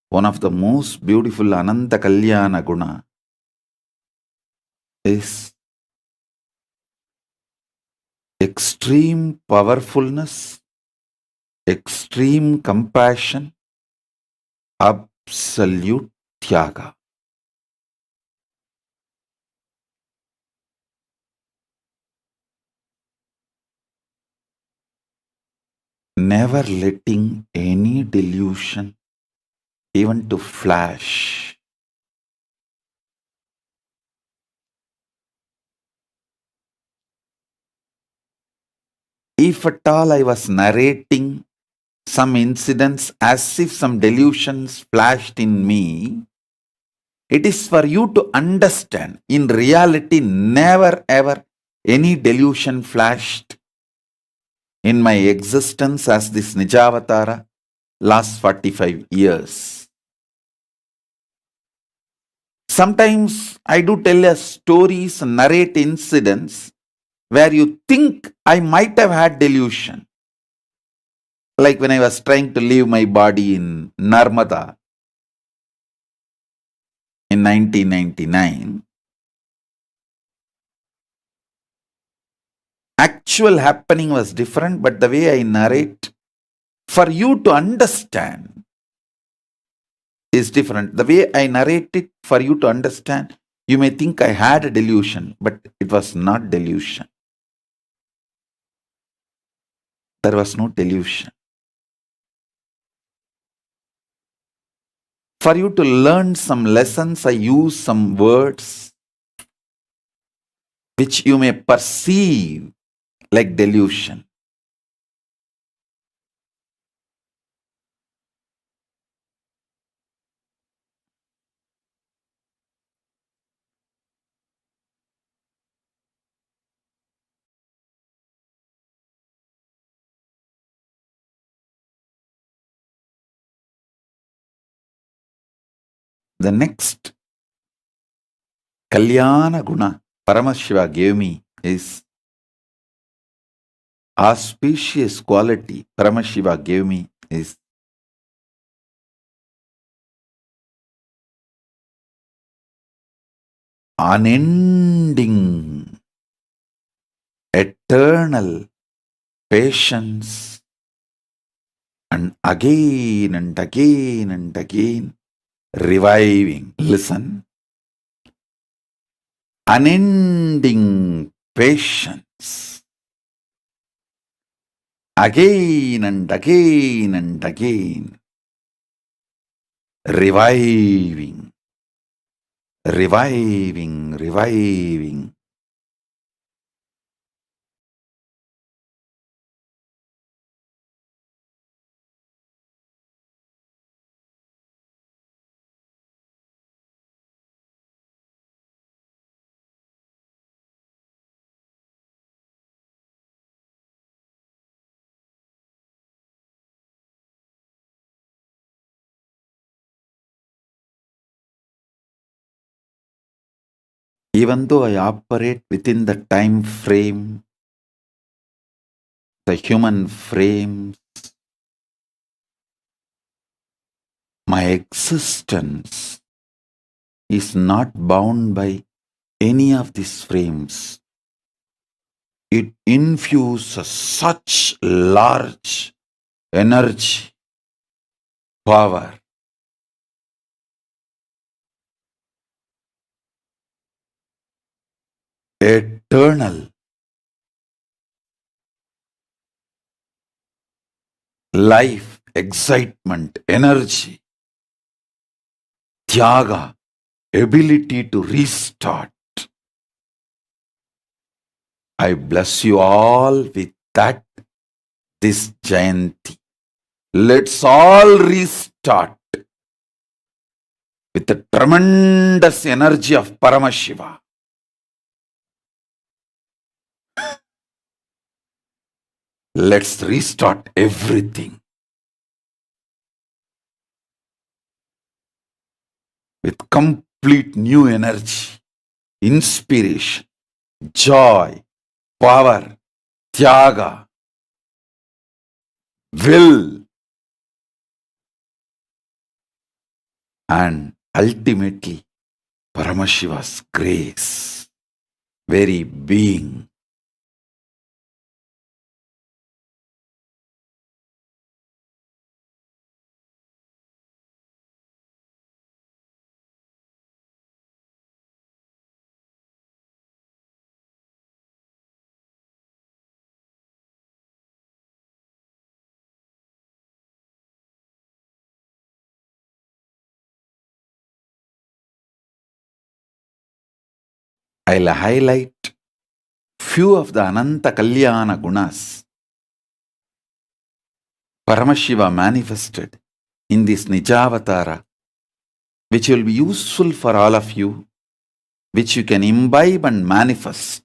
one of the most beautiful Ananta Kalyana Guna is extreme powerfulness, extreme compassion, absolute tyaga. Never letting any delusion even to flash. If at all I was narrating some incidents as if some delusions flashed in me, it is for you to understand. In reality, never ever any delusion flashed in my existence as this Nijavatara last 45 years. Sometimes I do tell a stories, narrate incidents where you think I might have had delusion. Like when I was trying to leave my body in Narmada in 1999. Actual happening was different, but the way I narrate, for you to understand, is different. The way I narrate it, for you to understand, you may think I had a delusion, but it was not delusion. There was no delusion. For you to learn some lessons, I use some words which you may perceive like delusion. The next Kalyana Guna Paramashiva gave me is auspicious quality Paramashiva gave me is unending, eternal patience, and again and again and again reviving. Listen. Unending patience. Again and again and again. Reviving. Reviving. Reviving. Even though I operate within the time frame, the human frame, my existence is not bound by any of these frames. It infuses such large energy, power. Eternal life, excitement, energy, tyaga, ability to restart. I bless you all with that this Jayanti. Let's all restart with the tremendous energy of Paramashiva. Let's restart everything with complete new energy, inspiration, joy, power, tyaga, will, and ultimately Paramashiva's grace, very being. I'll highlight few of the Ananta Kalyana Gunas Paramashiva manifested in this Nijavatara, which will be useful for all of you, which you can imbibe and manifest.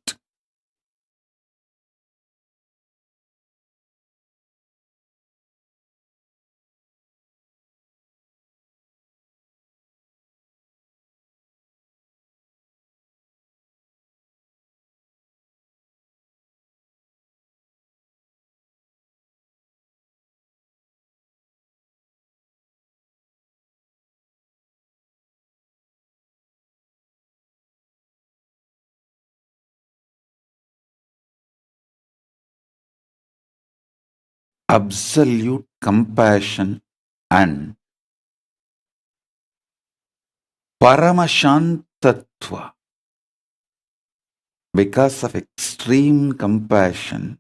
Absolute compassion and Paramashantatva. Because of extreme compassion,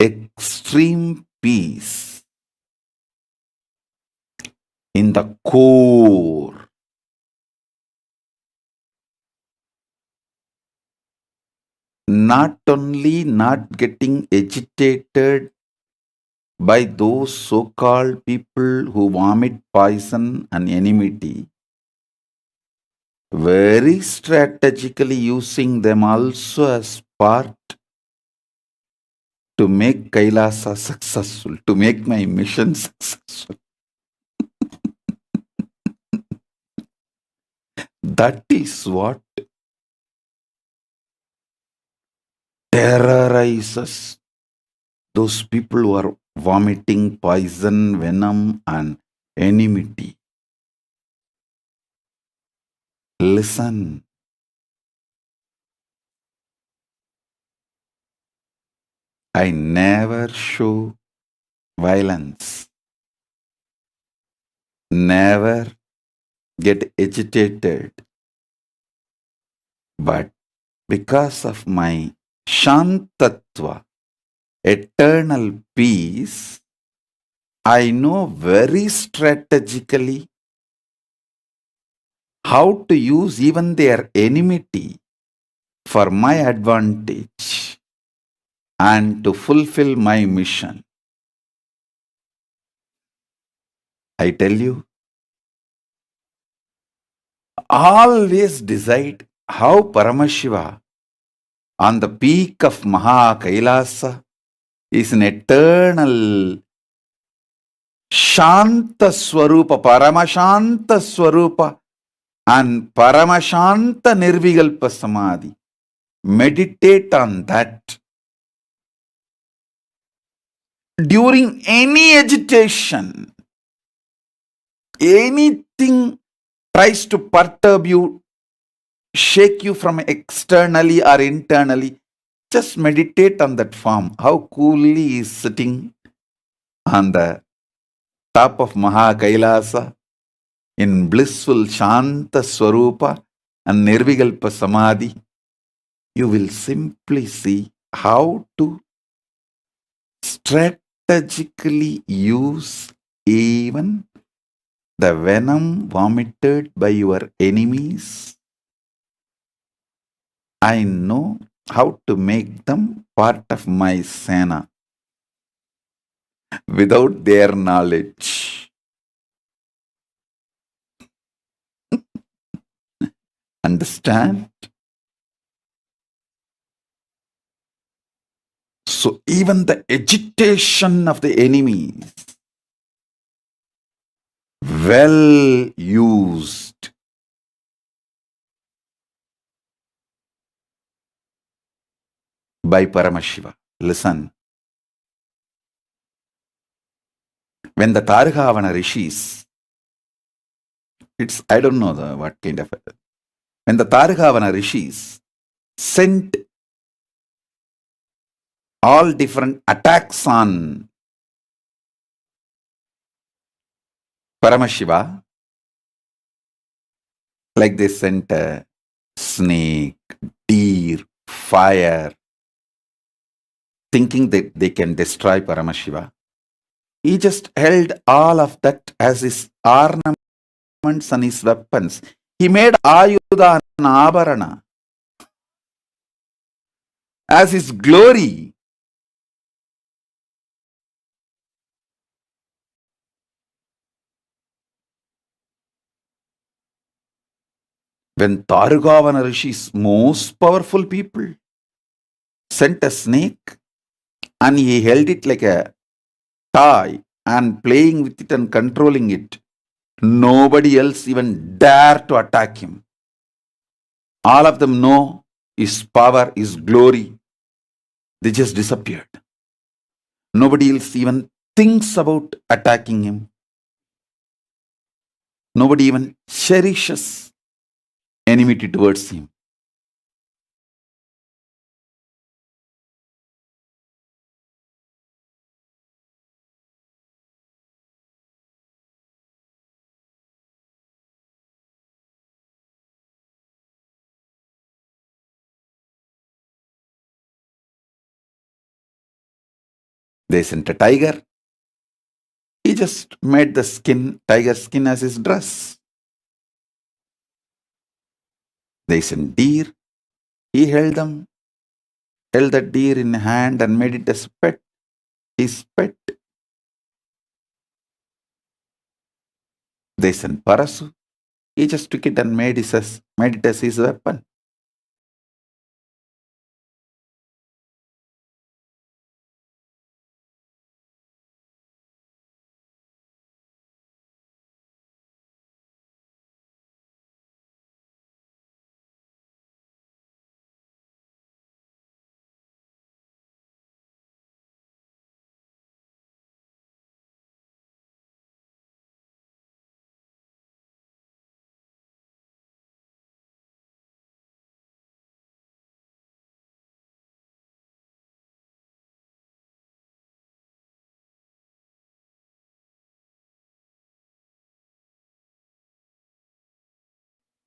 extreme peace in the core. Not only not getting agitated by those so-called people who vomit poison and enmity, very strategically using them also as part to make Kailasa successful, to make my mission successful. That is what terrorizes those people who are vomiting poison, venom, and enmity. Listen. I never show violence. Never get agitated. But because of my Shantatva, eternal peace, I know very strategically how to use even their enmity for my advantage and to fulfill my mission. I tell you, always decide how Paramashiva on the peak of Maha Kailasa is an eternal Shanta Swarupa, Paramashanta Swarupa and Paramashanta Nirvigalpa Samadhi. Meditate on that. During any agitation, anything tries to perturb you, shake you from externally or internally, just meditate on that form. How coolly he is sitting on the top of Maha Kailasa in blissful Shanta Swarupa and Nirvigalpa Samadhi. You will simply see how to strategically use even the venom vomited by your enemies. I know how to make them part of my Sena without their knowledge. Understand? So even the agitation of the enemies, well used, by Paramashiva. Listen. When the Targhavana Rishis, I don't know what kind of, when the Targhavana Rishis sent all different attacks on Paramashiva, like they sent a snake, deer, fire, thinking that they can destroy Paramashiva. He just held all of that as his ornament garments and his weapons. He made Ayudha and Avarana as his glory. When Tarugavana Rishi's most powerful people sent a snake and he held it like a toy and playing with it and controlling it, nobody else even dared to attack him. All of them know his power, his glory. They just disappeared. Nobody else even thinks about attacking him. Nobody even cherishes enmity towards him. They sent a tiger. He just made the tiger skin as his dress. They sent deer. He held that deer in hand and made it as pet, his pet. They sent Parasu. He just took it and made it as his weapon.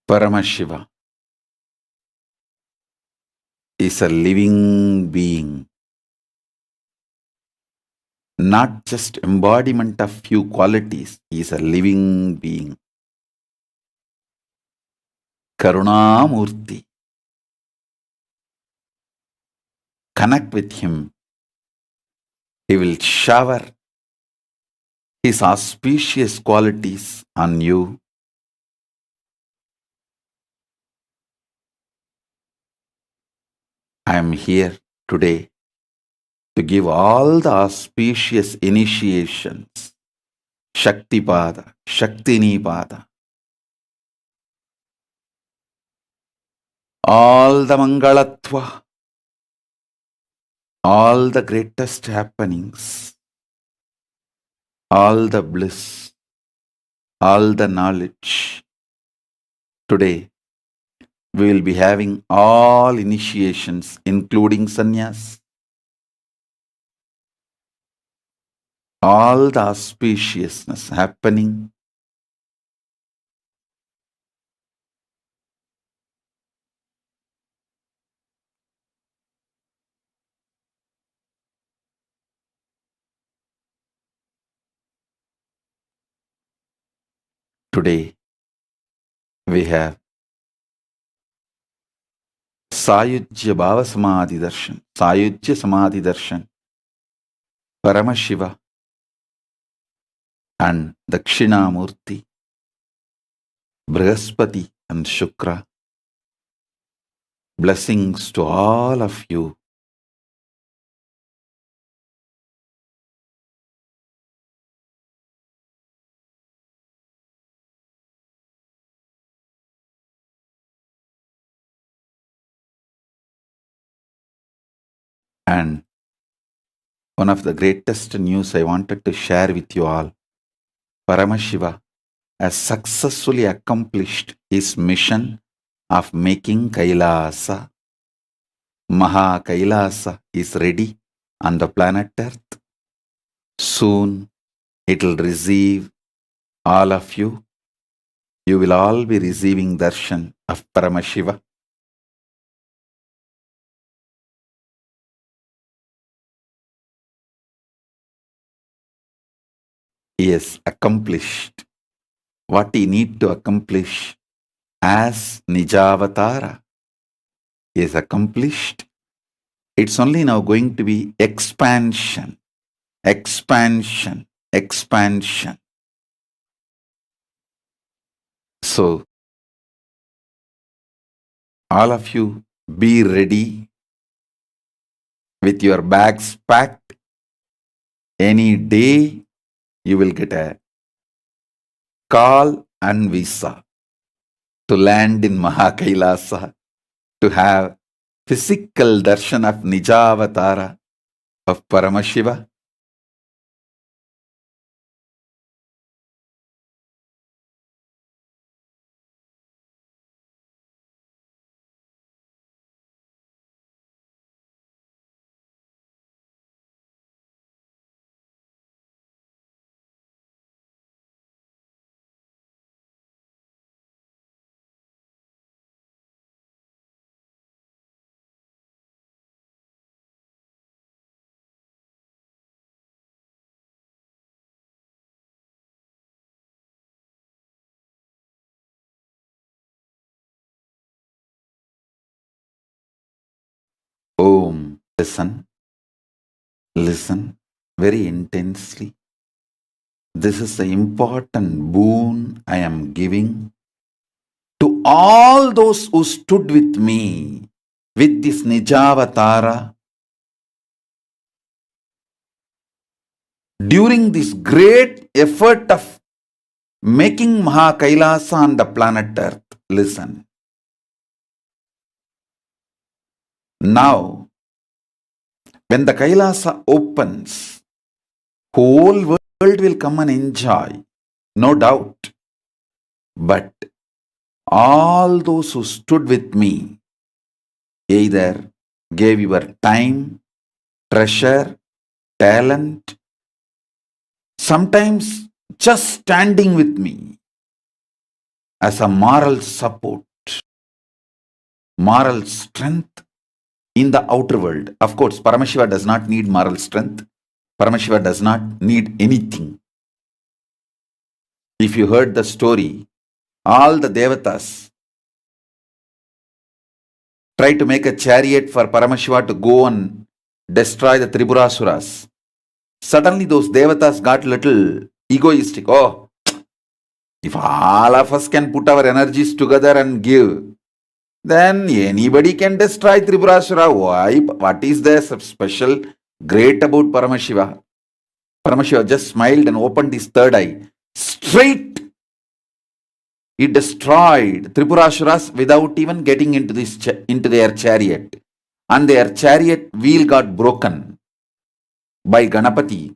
Paramashiva is a living being, not just embodiment of few qualities. He is a living being. Karunamurti. Connect with him. He will shower his auspicious qualities on you. I am here today to give all the auspicious initiations. Shaktipada, Shaktinipada. All the Mangalatva, all the greatest happenings, all the bliss, all the knowledge. Today, we will be having all initiations, including sannyas, all the auspiciousness happening. Today, we have Sayujya Bhava Samadhi Darshan, Sayujya Samadhi Darshan, Paramashiva and Dakshinamurti, Brihaspati and Shukra. Blessings to all of you. And one of the greatest news I wanted to share with you all, Paramashiva has successfully accomplished his mission of making Kailasa. Maha Kailasa is ready on the planet Earth. Soon it will receive all of you. You will all be receiving darshan of Paramashiva. He has accomplished what he need to accomplish as Nijavatara is accomplished. It's only now going to be expansion, expansion, expansion. So, all of you be ready with your bags packed. Any day you will get a call and visa to land in Mahakailasa, to have physical darshan of Nijavatara of Paramashiva. Om, listen very intensely. This is the important boon I am giving to all those who stood with me with this Nijavatara during this great effort of making Mahakailasa on the planet Earth. Listen. Now, when the Kailasa opens, whole world will come and enjoy, no doubt. But all those who stood with me either gave your time, treasure, talent, sometimes just standing with me as a moral support, moral strength in the outer world. Of course, Paramashiva does not need moral strength. Paramashiva does not need anything. If you heard the story, all the devatas tried to make a chariot for Paramashiva to go and destroy the Triburasuras. Suddenly those devatas got little egoistic. Oh, if all of us can put our energies together and give, then anybody can destroy Triburasura. Why? What is there special great about Paramashiva? Paramashiva just smiled and opened his third eye. Straight, he destroyed Tripurasuras without even getting into their chariot. And their chariot wheel got broken by Ganapati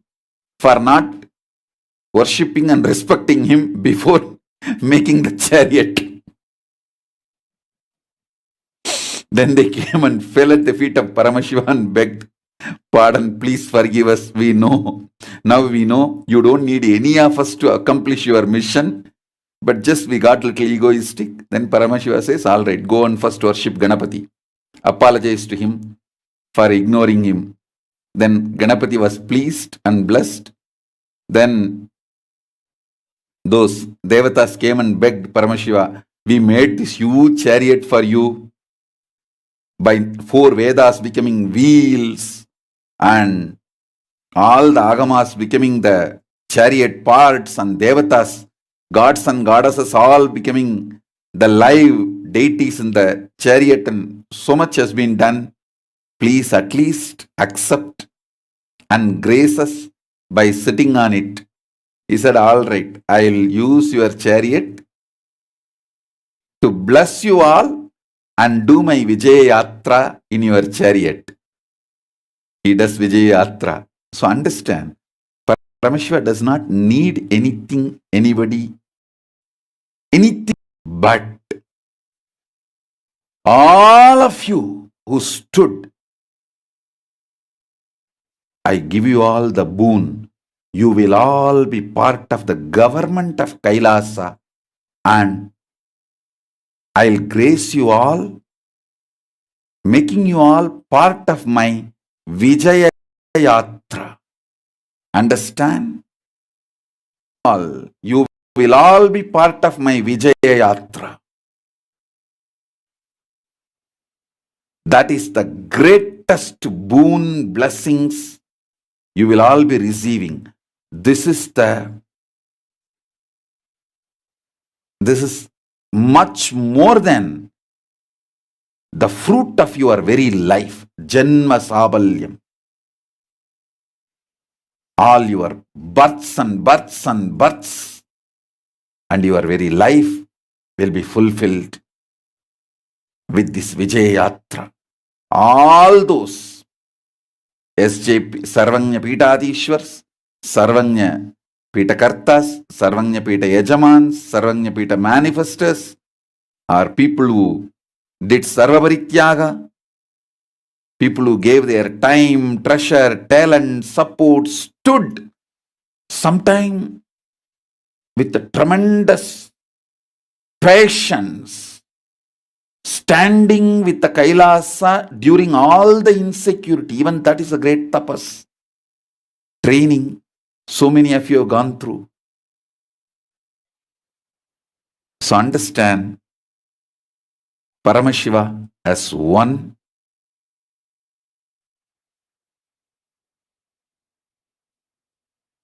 for not worshipping and respecting him before making the chariot. Then they came and fell at the feet of Paramashiva and begged, "Pardon, please forgive us. We know. Now we know you don't need any of us to accomplish your mission. But just we got a little egoistic." Then Paramashiva says, "All right, go and first worship Ganapati. Apologize to him for ignoring him." Then Ganapati was pleased and blessed. Then those devatas came and begged Paramashiva, "We made this huge chariot for you by 4 Vedas becoming wheels and all the agamas becoming the chariot parts and devatas, gods and goddesses all becoming the live deities in the chariot, and so much has been done. Please at least accept and grace us by sitting on it." He said, "All right, I'll use your chariot to bless you all and do my Vijaya Yatra in your chariot." He does Vijaya Yatra. So understand, Paramashiva does not need anything, anybody, anything, but all of you who stood, I give you all the boon. You will all be part of the government of Kailasa, and I'll grace you all, making you all part of my Vijaya Yatra. Understand? All you will all be part of my Vijaya Yatra. That is the greatest boon, blessings you will all be receiving. This is much more than the fruit of your very life. Janma Sabalyam. All your births and births and births and your very life will be fulfilled with this Vijaya Yatra. All those SJP, Sarvanya Pitadishwars, Sarvanya Pitakartas, Sarvanya Pita Yajamans, Sarvanya Pita Manifestors are people who did Sarvaparityaga, people who gave their time, treasure, talent, support, stood sometime with a tremendous patience, standing with the Kailasa during all the insecurity. Even that is a great tapas. Training, so many of you have gone through. So understand, Paramashiva as one,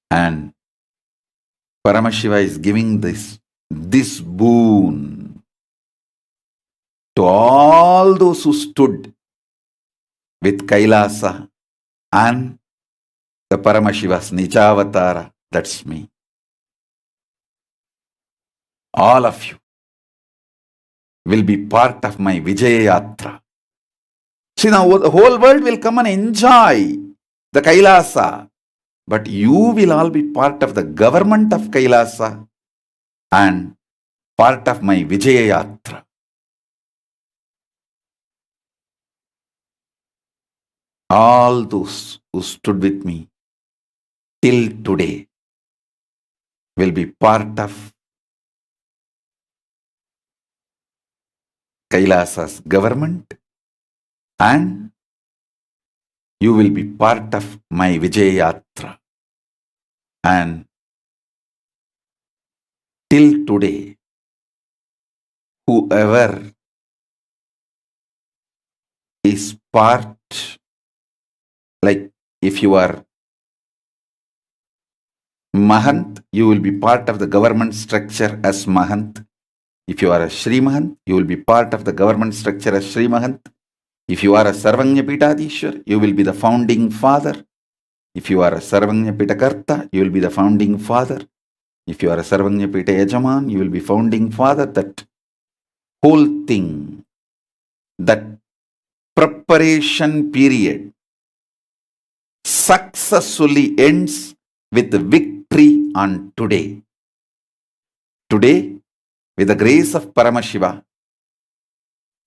and Paramashiva is giving this boon to all those who stood with Kailasa and the Paramashivas Nijavatara. That's me. All of you will be part of my Vijaya Yatra. See, now the whole world will come and enjoy the Kailasa, but you will all be part of the government of Kailasa and part of my Vijaya Yatra. All those who stood with me till today will be part of Kailasa's government, and you will be part of my Vijaya Yatra. And till today, whoever is part, like if you are Mahant, you will be part of the government structure as Mahant. If you are a Shri Mahant, you will be part of the government structure as Shri Mahant. If you are a Sarvanya Pitadishwar, you will be the founding father. If you are a Sarvanya Pitakarta, you will be the founding father. If you are a Sarvanya Pita Yajaman, you will be founding father. That whole thing, that preparation period successfully ends with the victory on today. Today, with the grace of Paramashiva,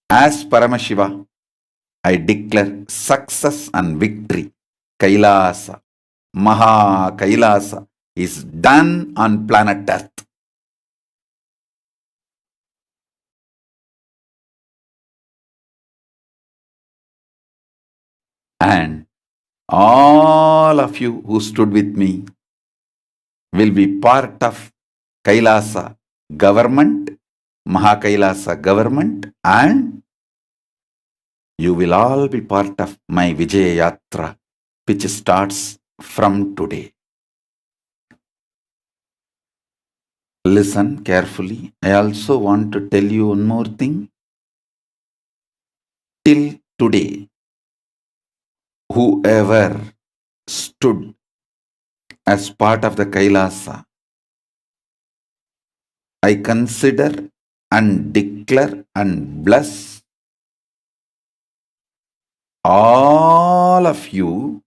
as Paramashiva, I declare success and victory. Kailasa, Maha Kailasa is done on planet Earth. And all of you who stood with me will be part of Kailasa government, Maha Kailasa government, and you will all be part of my Vijaya Yatra, which starts from today. Listen carefully. I also want to tell you one more thing. Till today, whoever stood as part of the Kailasa, I consider and declare and bless all of you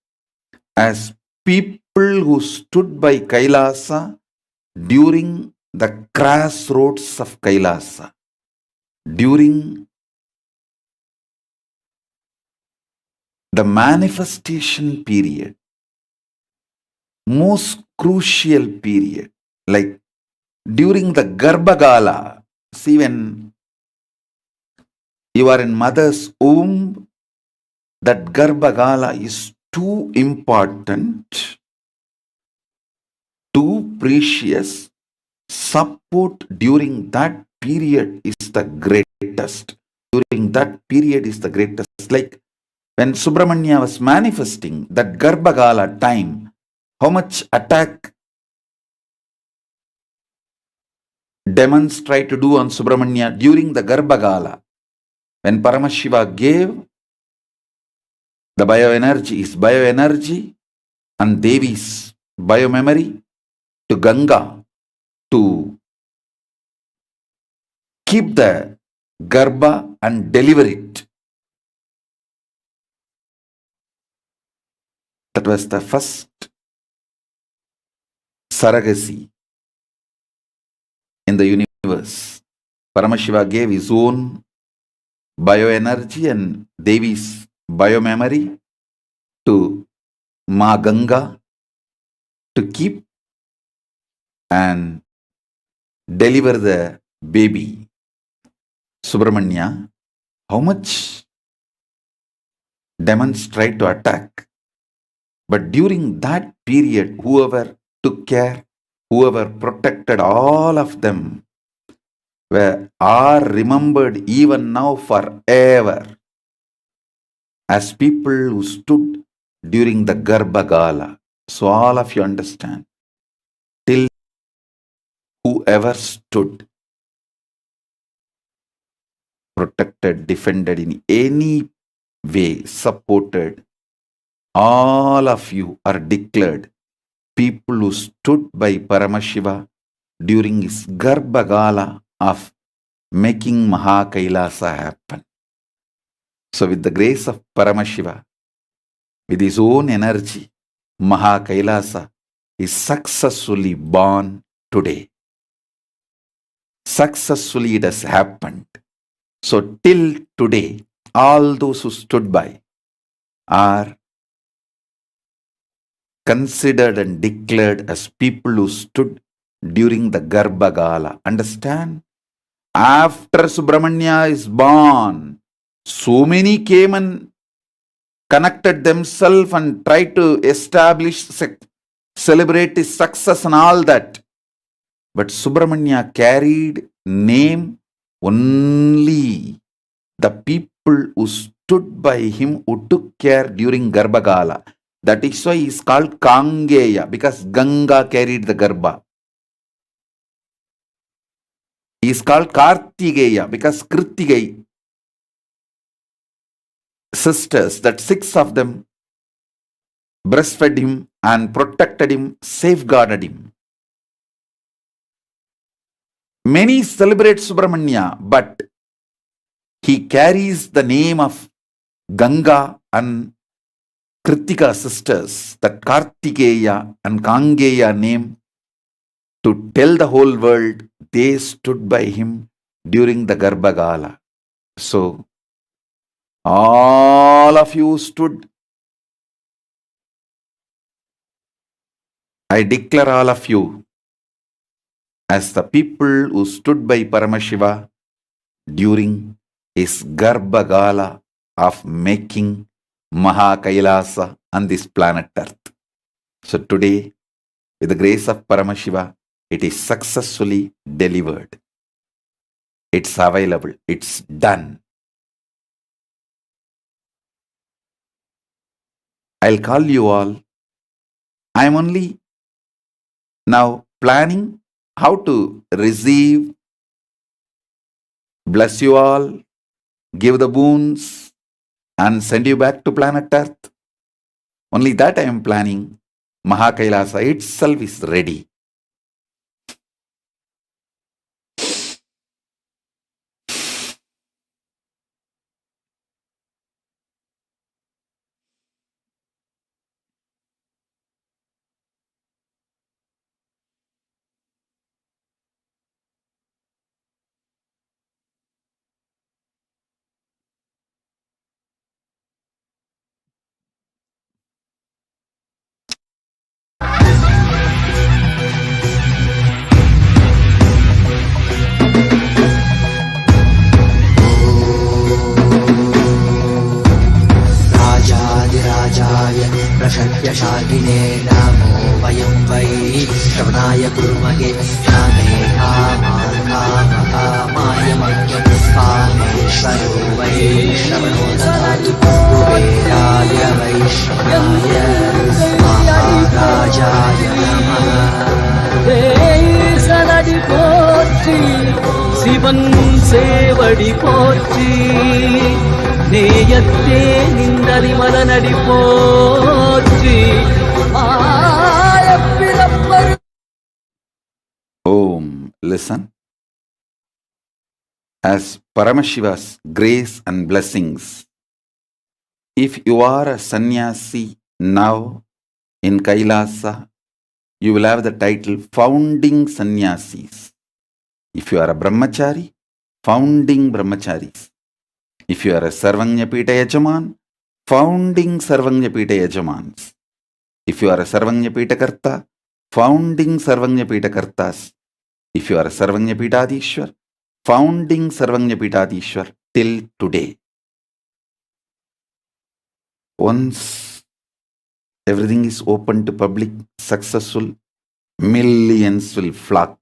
as people who stood by Kailasa during the crossroads of Kailasa, during the manifestation period, most crucial period, like during the Garbhagala. See, when you are in mother's womb, that Garbhagala is too important, too precious, support during that period is the greatest. During that period is the greatest. Like when Subramanya was manifesting, that Garbhagala time, how much attack demons tried to do on Subramanya during the Garbhagala. When Paramashiva gave the bioenergy, his bioenergy and Devi's biomemory to Ganga to keep the Garbha and deliver it. That was the first surrogacy in the universe. Paramashiva gave his own bioenergy and Devi's biomemory to Ma Ganga to keep and deliver the baby Subramanya. How much demons tried to attack. But during that period, whoever took care, whoever protected, all of them are remembered even now forever as people who stood during the Garbhagala. So all of you understand, till whoever stood, protected, defended in any way, supported, all of you are declared people who stood by Paramashiva during his Garbhagala of making Maha Kailasa happen. So with the grace of Paramashiva, with his own energy, Maha Kailasa is successfully born today. Successfully it has happened. So till today, all those who stood by are considered and declared as people who stood during the Garbhagala. Understand? After Subramanya is born, so many came and connected themselves and tried to establish, celebrate his success and all that. But Subramanya carried name only the people who stood by him, who took care during Garbhagala. That is why he is called Kangeya, because Ganga carried the Garbha. He is called Kartikeya because Kritikei sisters, that 6 of them, breastfed him and protected him, safeguarded him. Many celebrate Subramanya, but he carries the name of Ganga and Kritika sisters, that Kartikeya and Kangeya name, to tell the whole world they stood by him during the Garbhagala. So, all of you stood. I declare all of you as the people who stood by Paramashiva during his Garbhagala of making Maha Kailasa on this planet Earth. So today, with the grace of Paramashiva, it is successfully delivered. It's available. It's done. I'll call you all. I'm only now planning how to receive, bless you all, give the boons, and send you back to planet Earth. Only that I am planning. Maha Kailasa itself is ready. प्रशक्यशालिने नामो वयं वै श्रवणाय कुर्महे ज्ञानेन சிவன் சேவடி போற்றி நேயத்தே நின்றறிமலனடி போற்றி ஆயப்பிறப்பரு. Om, listen. As Paramashivas grace and blessings, if you are a sannyasi now in Kailasa, you will have the title Founding Sannyasis. If you are a Brahmachari, Founding Brahmacharis. If you are a Sarvanyapita Yajaman, Founding Sarvanyapita Yajamans. If you are a Sarvanyapita Karta, Founding Sarvanyapita Kartas. If you are a Sarvanyapita Adishwar, Founding Sarvanyapita Adishwar till today. Once everything is open to public, successful, millions will flock.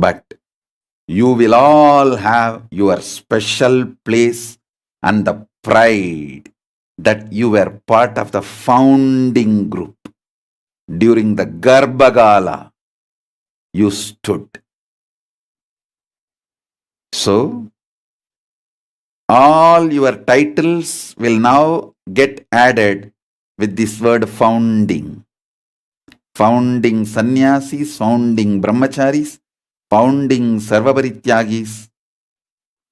But you will all have your special place and the pride that you were part of the founding group. During the Garbhagala, you stood. So, all your titles will now get added with this word founding. Founding sannyasis, founding brahmacharis, founding sarvaparityagis,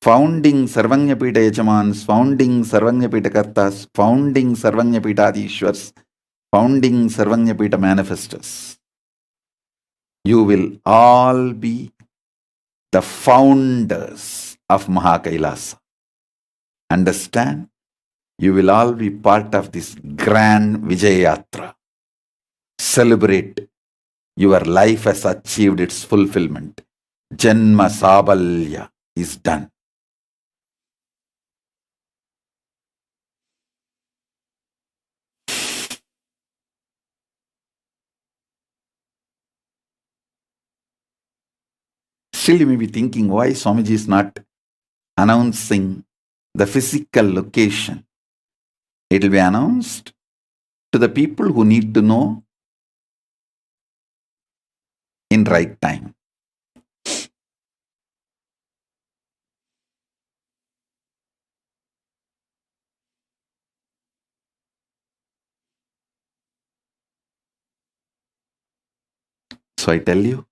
founding sarvanyapita yajamans, founding sarvanyapita kartas, founding sarvanyapita adishwars, founding sarvanyapita manifestors. You will all be the founders of Mahakailasa. Understand? You will all be part of this grand Vijayatra. Celebrate. Your life has achieved its fulfillment. Janma Sabalya is done. Still you may be thinking why Swamiji is not announcing the physical location. It will be announced to the people who need to know in right time. So I tell you,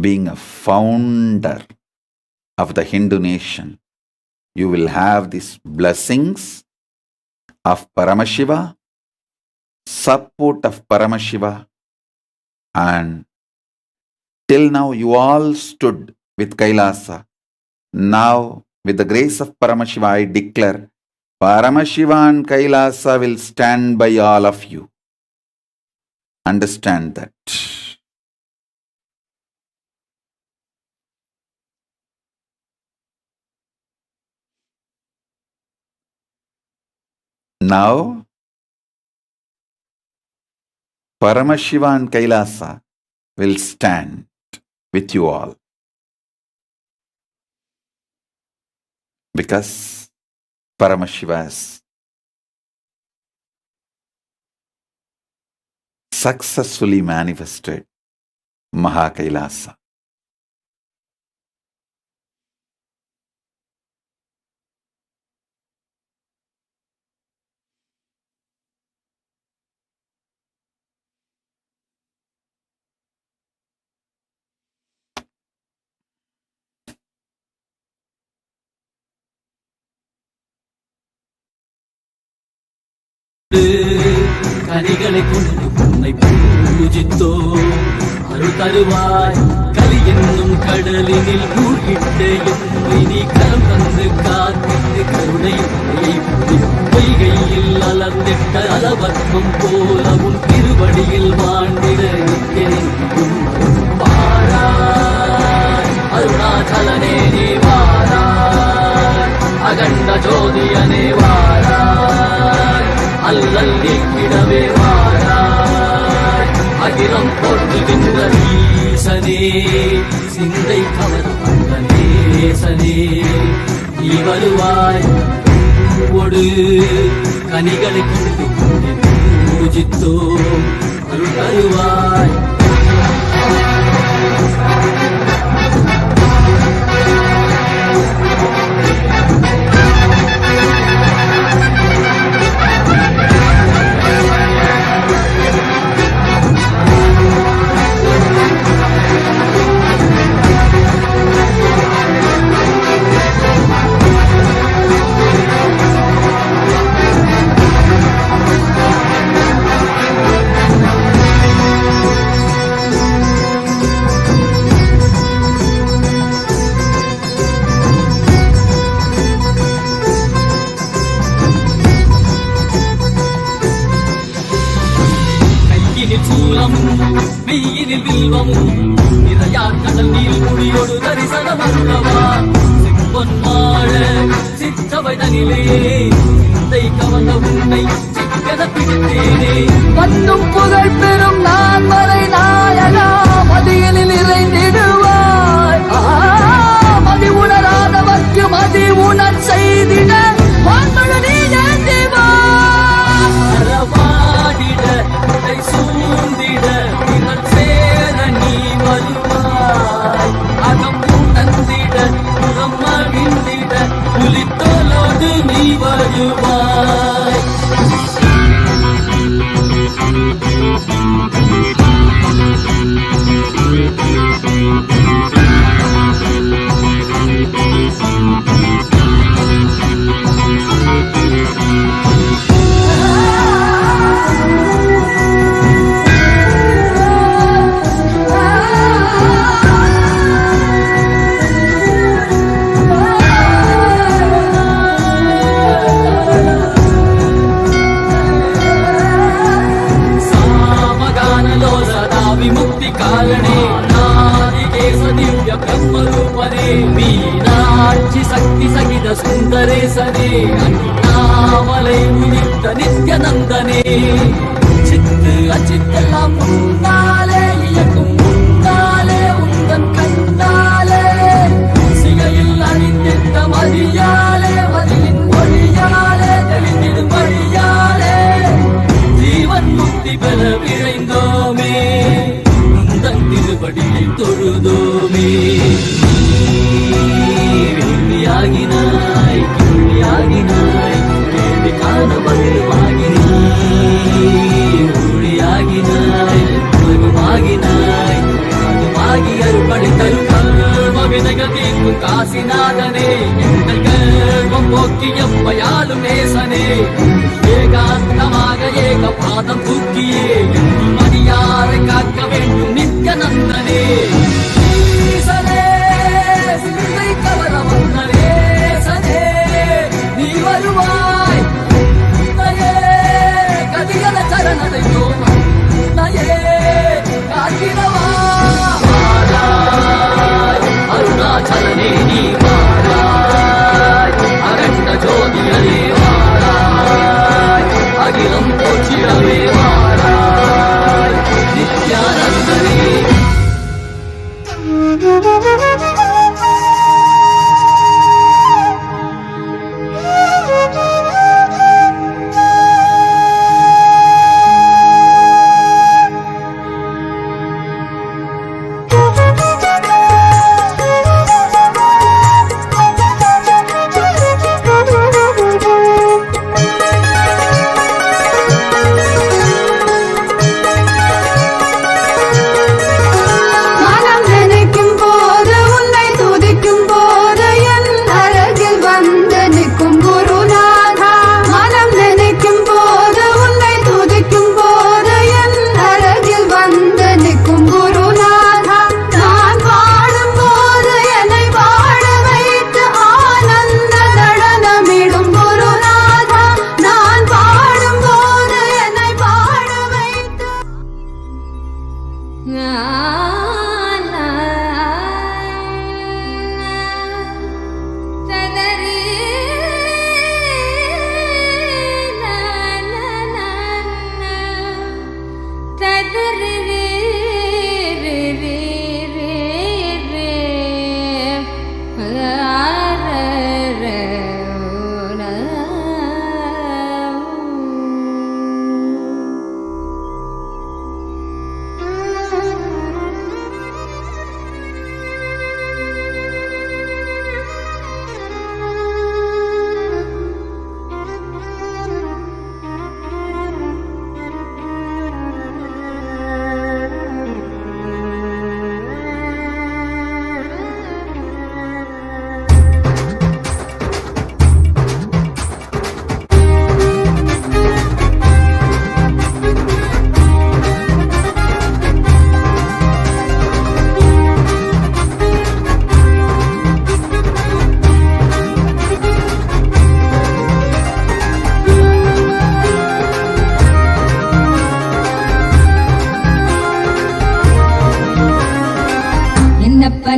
being a founder of the Hindu nation, you will have these blessings of Paramashiva, support of Paramashiva, and till now you all stood with Kailasa. Now, with the grace of Paramashiva, I declare, Paramashiva and Kailasa will stand by all of you. Understand that. Now, Paramashiva and Kailasa will stand with you all. Because Paramashiva has successfully manifested Mahakailasa. கனிகளை கொண்டு உன்னை பூஜித்தோ அருள் தருவாய். கலி என்னும் கடலினில் மூழ்கிட்டு என்னை நீ கரம் தந்து காத்திட்டு கருணை பொய்கையில் அலர்ந்திட்ட அளவற்றம் போல உன் திருவடியில் வாழ்ந்திட நிற்கிறேன். வாராய் அருணாச்சலனே நீ வாராய், அகண்ட ஜோதியனே வாராய், அல்லல் நீக்கிடவே வாராய், அகிலம் போற்றுகின்ற ஈசனே, சிந்தை கவர்ந்த நேசனே, நீ வருவாய் ஒடு கனிகளை கொண்டு பூஜித்தோ அருள் தருவாய். மன்னவா சிப்பொன்மாழ சிற்றவை தனிலே சிந்தை கவர்ந்த உன்னை சிக்கன பிடித்தேனே பத்தும் புகழ் பெறும் நான் மறை நாயகா மதியலில் இறைந்திடுவாய் மதி உணராதவர்க்கு மதி உணர் செய்திட வான்மழு நீ ஏந்திவாடிட உடை சூழ்ந்திட இவன் சேர நீ வருவாய் அகம் உணர்ந்திட புறம் மகிழ்ந்திட புலித்தோலோடு நீ வருவாய் विमुक्ति कारणे नादिकेश दिव्य ब्रह्म रूपने मीनाक्षि शक्ति सहित सुंदरे सने अन्नामलै उदित नित्यानंदने चित्त अचित्तெல்லாம் முன்னாலே இயக்கும் முன்னாலே உந்தன் கண்ணாலே சிகையில் அணிந்திட்ட மதியாலே மதியின் மொழியாலே தெளிந்திடும் வழியாலே ஜீவன் முக்தி பெற விழைந்தோமே திருபடியை தொழுதோமே வேண்டியாகினாய் கேள்வியாகினாய் கேள்வி காண பதிலுமாகினாய் ஊழியாகினாய் உலகமாகினாய் அதுமாகி அருள்படி தரும் கர்ம வினைகள் தீர்க்கும் காசிநாதனே எங்கள் கர்மம் போக்கி எம்மையாலும் நேசனே ஏகாந்தமாக ஏக பாதம் தூக்கியே மணியாரை காக்க வேண்டும் நித்யானந்தனே ஈசனே சிந்தை கவர வந்தனே சனே நீ வருவாய் கதிகல சரணதையோ நயே காட்டினவா அருணாச்சலனே நீ வாராய் அகண்ட ஜோதியனே வாராய் அகிலம் போற்றிடவே வாராய் நித்யானந்தனே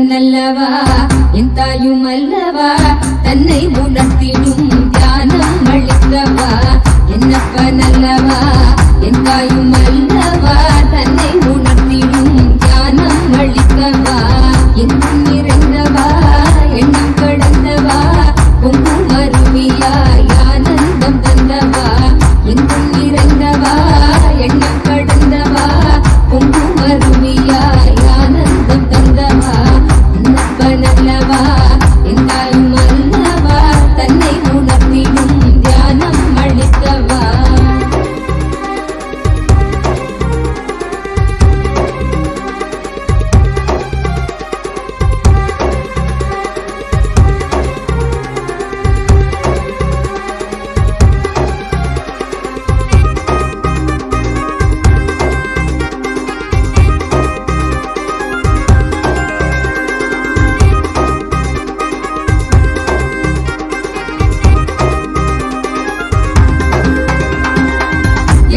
நல்லவா என் தாயும் அல்லவா தன்னை உணர்த்திடும் தியானம் அளிக்கவா என்னப்பன் அல்லவா என் தாயும் அல்லவா தன்னை உணர்த்திடும் தியானம் அளிக்கவா எங்கும் நிறைந்தவா எண்ணம் கடந்தவா பொங்கும் அருவியாய் ஆனந்தம் தந்தவா எங்கும் நிறைந்தவா எண்ணம் கடந்தவா பொங்கும் அருவியாய் ஆனந்தம் தந்தவா என்னப்பன் அல்லவா என் தாயும் அல்லவா தன்னை உணர்த்திடும் தியானம் அளிக்கவா.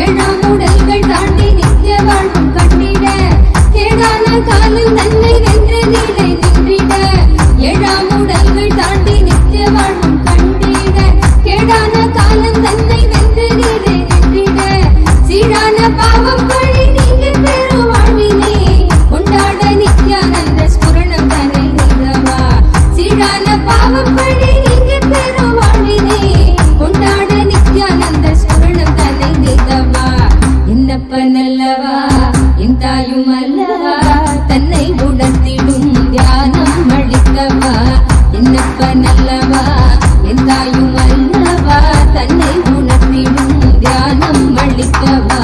ஏழாம் உடல்கள் தாண்டி நித்திய வாழ்வும் கண்டிட கேடான காலில் தன்னை வென்ற நீரை நின்றிட ஏழாம் உடல்கள் தாண்டி நித்திய வாழ்வும் கண்டிட கேடான காலம் தன்னை வென்ற நீரை நின்றிட சீரான பாவம் பழி நீங்க பெரும் வாழ்வினே கொண்டாட நித்யானந்த ஸ்புரணம் தன்னை நின்றவா சீரான பாவம் பழி நீங்க பெரும் வாழ்வினே கொண்டாட நித்யானந்த ஸ்புரணம் தன்னை நின்றவா என்னப்பன் அல்லவா என் தாயும் அல்லவா தன்னை உணர்த்திடும் தியானம் அளிக்கவா என்னப்பன் அல்லவா என் தாயும் அல்லவா தன்னை உணர்த்திடும் தியானம் அளிக்கவா.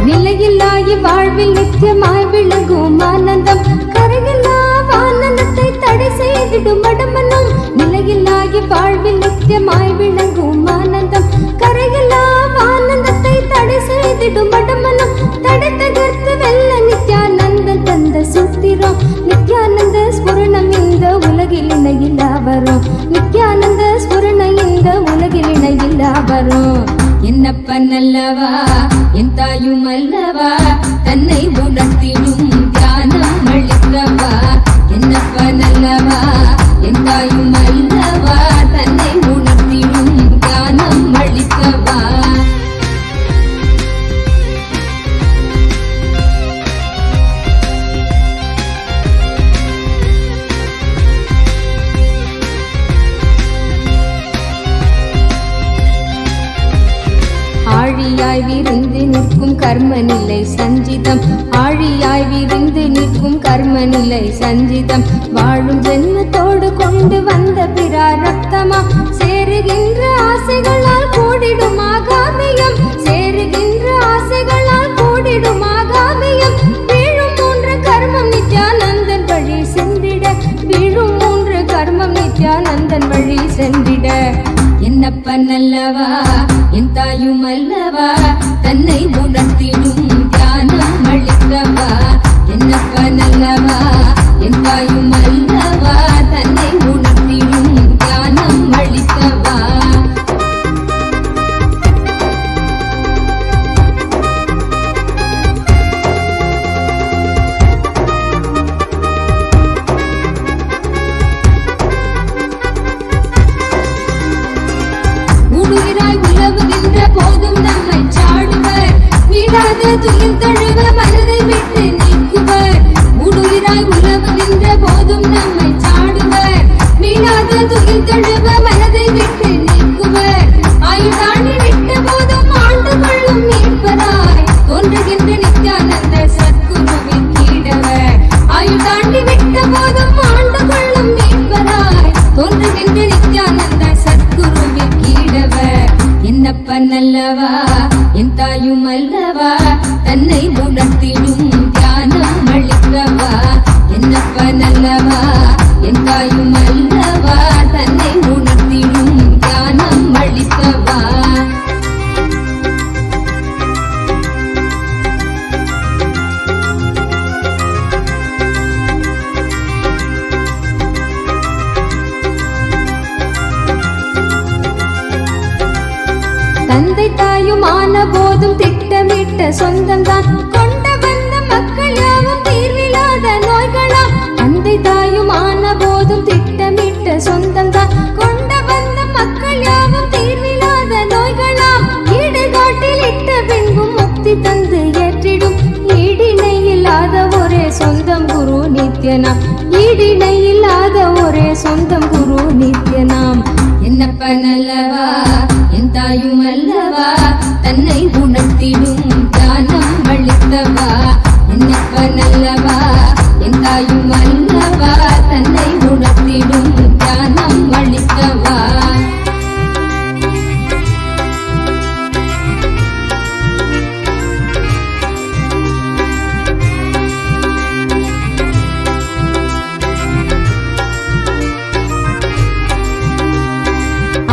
நிலையில்லாய் வாழ்வில் நித்தியமாய் விளங்கும் ஆனந்தம் கரையில்லா ஆனந்தத்தை தடை செய்திடும் மடமனம் நிலையில்லாய் வாழ்வில் நித்தியமாய் விளங்கும் ஆனந்தம் கரையில்லா ஆனந்தத்தை தடை செய்திடும் மடமனம் தடை தகர்த்து வெல்ல நித்யானந்தம் தந்த சூத்திரம் நித்யானந்த ஸ்புரணம் இந்த உலகில் இணையில்லா வரும் நித்யானந்த ஸ்புரணம் இந்த உலகில் இணையில்லா வரும் என்னப்பன் அல்லவா என் தாயும் அல்லவா தன்னை உணர்த்திடும் தியானம் அளிக்கவா என்னப்பன் அல்லவா என் தாயும் அல்லவா தன்னை உணர்த்திடும் தியானம் அளிக்கவா. ஆழியாய் விருந்து நிற்கும் கர்ம நிலை சஞ்சிதம் ஆழியாய் விருந்து நிற்கும் கர்ம நிலை சஞ்சிதம் வாழும் ஜென்மத்தோடு கொண்டு வந்த பிராரப்தமா சேருகின்ற ஆசைகளால் கூடிடும் ஆகாமியம் சேருகின்ற ஆசைகளால் கூடிடும் ஆகாமியம் வீழும் மூன்று கர்மம் நித்யானந்தன் வழி சென்றிட வீழும் மூன்று கர்மம் நித்யானந்தன் வழி சென்றிட என்னப்பன் அல்லவா என் தாயும் அல்லவா தன்னை உணர்த்திடும் தியானம் அளிக்கவா என்னப்பன் அல்லவா என் தாயும் அல்லவா தன்னை உணர்த்திடும் தியானம் அளிக்கவா. ஊடுகிறாய் உலவுகின்ற போதும் நம்மை சாடுவர் மீளாத துயில் தழுவ மனதை விட்டு நீக்குவர் ஊடுகிறாய் உலவுகின்ற போதும் நம்மை சாடுவர் மீளாத துயில் தழுவ மனதை விட்டு நீக்குவர் ஆயுதாண்டி விட்ட போதும் ஆண்டு கொள்ளும் மீட்பராய் தோன்றுகின்ற நித்யானந்த சத்குருவின் கீழவர் ஆயுதாண்டி விட்ட போதும் ஆண்டு கொள்ளும் மீட்பராய் தோன்றுகின்ற நித்யானந்த சத்குருவின் கீழவர் என்னப்பன் அல்லவா என் தாயும் அல்லவா தன்னை உணர்த்திடும் தியானம் அளிக்கவா என்னப்பன் அல்லவா என் தாயும் அல்லவா தன்னை உணர்த்திடும் தியானம் தந்தை தாயுமான போதும் திட்டமிட்ட சொந்தம்தான் கொண்ட வந்த மக்கள் யாவும் தீர்வில்லாத நோய்களாம். தந்தை தாயுமான போதும் திட்டமிட்ட சொந்தம்தான் கொண்ட வந்த மக்கள் யாவும் தீர்வில்லாத நோய்களாம். ஈடுகாட்டில் இட்ட பின்பும் முக்தி தந்து ஏற்றிடும் ஈடிணை இல்லாத ஒரே சொந்தம் குரு நித்யனாம். ஈடிணை இல்லாத ஒரே சொந்தம் குரு நித்யனாம். என்னப்ப நல்லவா என் தாயும் அல்லவா தன்னை உணர்த்திடும் ஞானம் அளித்தவா. என்னப்ப நல்லவா என் தாயும் அல்லவா தன்னை உணர்த்திடும் ஞானம் அளித்தவா.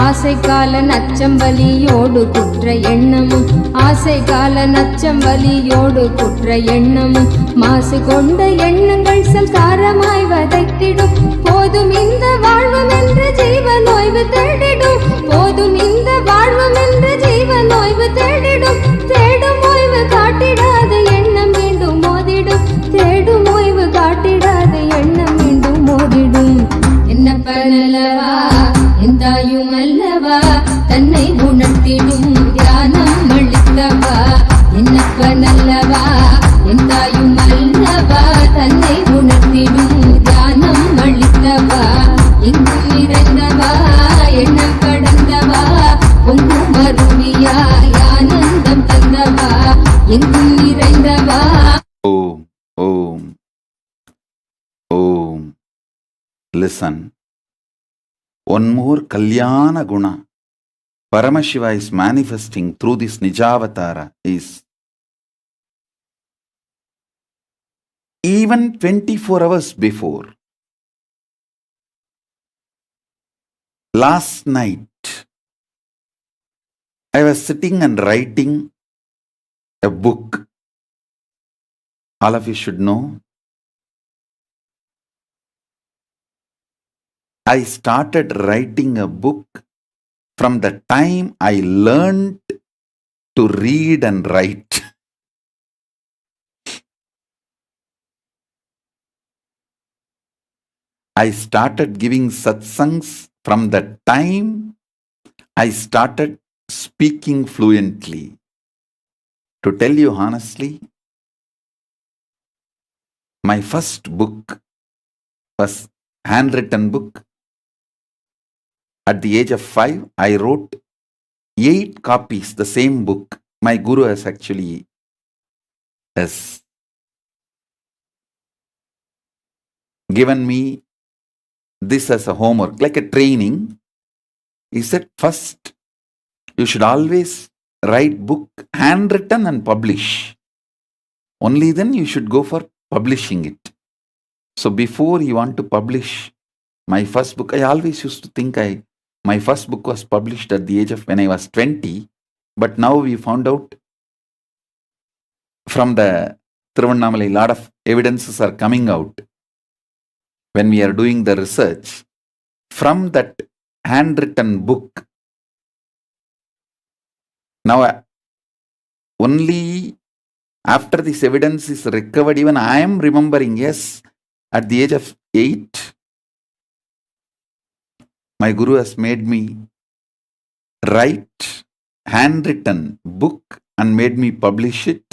ஆசை கால நச்சம் வலியோடு குற்ற எண்ணமும் ஆசை கால நச்சம் வலியோடு குற்ற எண்ணமும் மாசு கொண்ட எண்ணங்கள் சல்காரமாய் வதைத்திடும். போதும் இந்த வாழ்வும் என்று ஜீவன் ஓய்வு தேடிடும். போதும் இந்த வாழ்வும் என்று ஜீவன் ஓய்வு தேடிடும். தேடும் ஓய்வு காட்டிடாத எண்ணம் மீண்டும் மோதிடும். தேடும் ஓய்வு காட்டிடாத எண்ணம் மீண்டும் மோதிடும். என்னப்ப நல்லவா என் தாயும் அல்லவா தன்னை உணர்த்திடும் தியானம் அளித்தவா. என்னப்ப நல்லவா என் தாயும் அல்லவா தன்னை உணர்த்திடும் தியானம் அளித்தவா. எங்கும் இறந்தவா எண்ணம் கடந்தவா பொங்கும் அருவியாய் ஆனந்தம் தந்தவா. எங்கும் இறந்தவா. Om, Om, Om. Listen. One more Kalyana Guna Paramashiva is manifesting through this Nijavatara is even 24 hours before. Last night, I was sitting and writing a book. All of you should know. I started writing a book from the time I learned to read and write. I started giving satsangs from the time I started speaking fluently. To tell you honestly, my first book was handwritten book. At the age of 5, I wrote 8 copies, the same book. My guru has actually given me this as a homework, like a training. He said, first, you should always write book handwritten and publish. Only then you should go for publishing it. So before you want to publish my first book, I always used to think my first book was published at the age of when I was 20. But now we found out from the Tiruvannamalai, a lot of evidences are coming out when we are doing the research. From that handwritten book, now only after this evidence is recovered, even I am remembering, yes, at the age of 8, my guru has made me write handwritten book and made me publish it.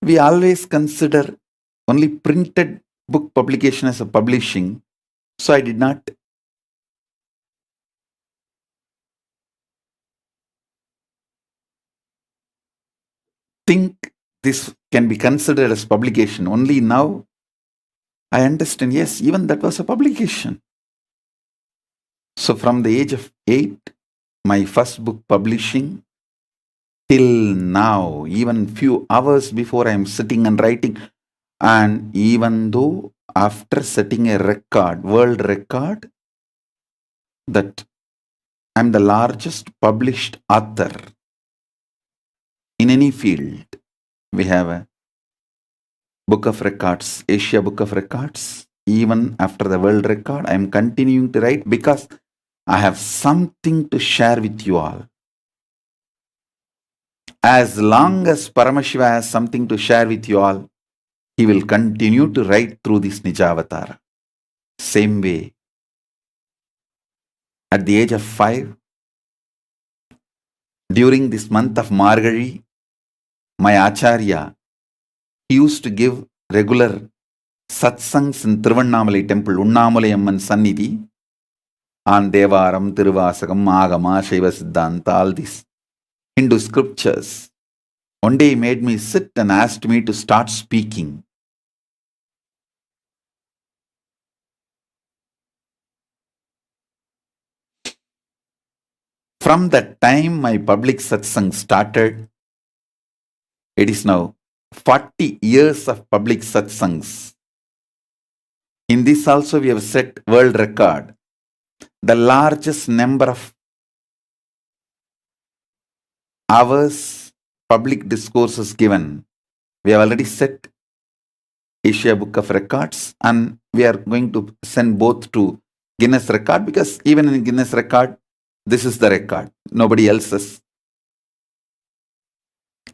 We always consider only printed book publication as a publishing, so I did not think this can be considered as publication. Only now I understand, yes, even that was a publication. So from the age of 8, my first book publishing, till now, even few hours before I am sitting and writing, and even though after setting a record, world record, that I am the largest published author in any field. We have a book of records, Asia Book of Records. Even after the world record, I am continuing to write because I have something to share with you all. As long as Paramashiva has something to share with you all, he will continue to write through this Nijavatara. Same way, at the age of 5, during this month of Margari, my Acharya, he used to give regular satsangs in Tiruvannamalai temple, Unnamalai Amman Sannidhi, on Devaram, Tiruvasakam, Agama, Shaiva Siddhanta, all these Hindu scriptures. One day he made me sit and asked me to start speaking. From that time my public satsang started. It is now 40 years of public satsangs. In this also we have set world record. The largest number of hours public discourses given. We have already set Asia Book of Records, and we are going to send both to Guinness Record, because even in Guinness Record, this is the record. Nobody else has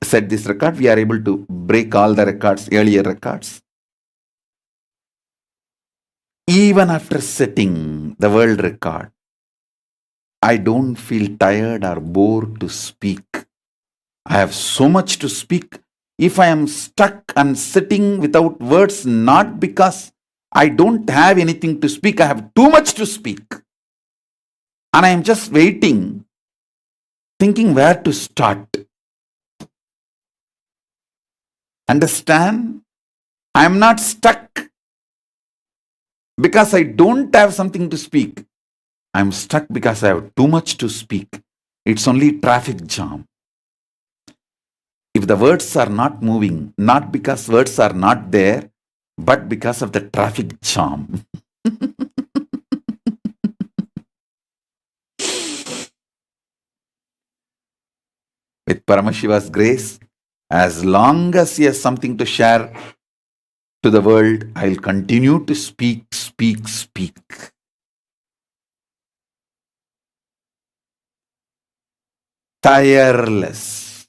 set this record. We are able to break all the records, earlier records. Even after setting the world record, I don't feel tired or bored to speak. I have so much to speak. If I am stuck and sitting without words, not because I don't have anything to speak, I have too much to speak. And I am just waiting, thinking where to start. Understand? I am not stuck because I don't have something to speak. I am stuck because I have too much to speak. It's only traffic jam. If the words are not moving, not because words are not there, but because of the traffic jam. With Paramashiva's grace, as long as he has something to share to the world, I will continue to speak. Tireless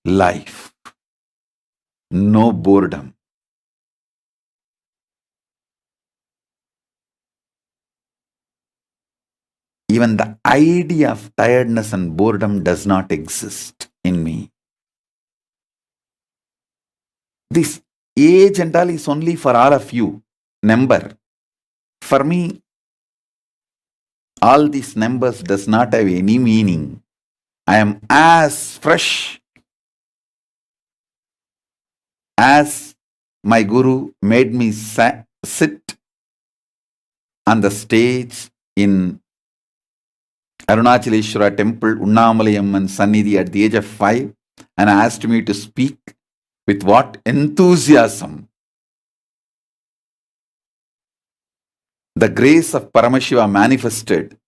life. No boredom. Even the idea of tiredness and boredom does not exist in me. This age and all is only for all of you. Number. For me, all these numbers does not have any meaning. I am as fresh as my Guru made me sit on the stage in Arunachaleshwara temple, Unnamalai Amman Sannidhi at the age of 5, and asked me to speak with what enthusiasm. The grace of Paramashiva manifested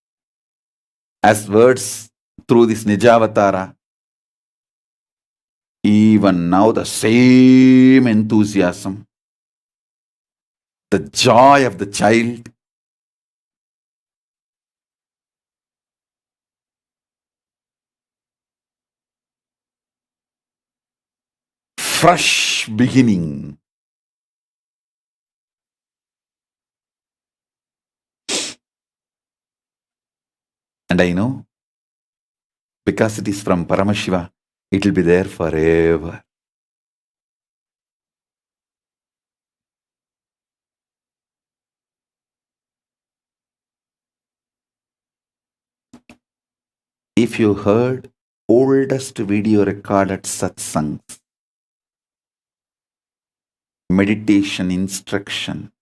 as words through this Nijavatara. Even now the same enthusiasm, the joy of the child, fresh beginning. And I know, because it is from Paramashiva, it will be there forever. If you heard oldest video recorded satsangs, meditation instruction,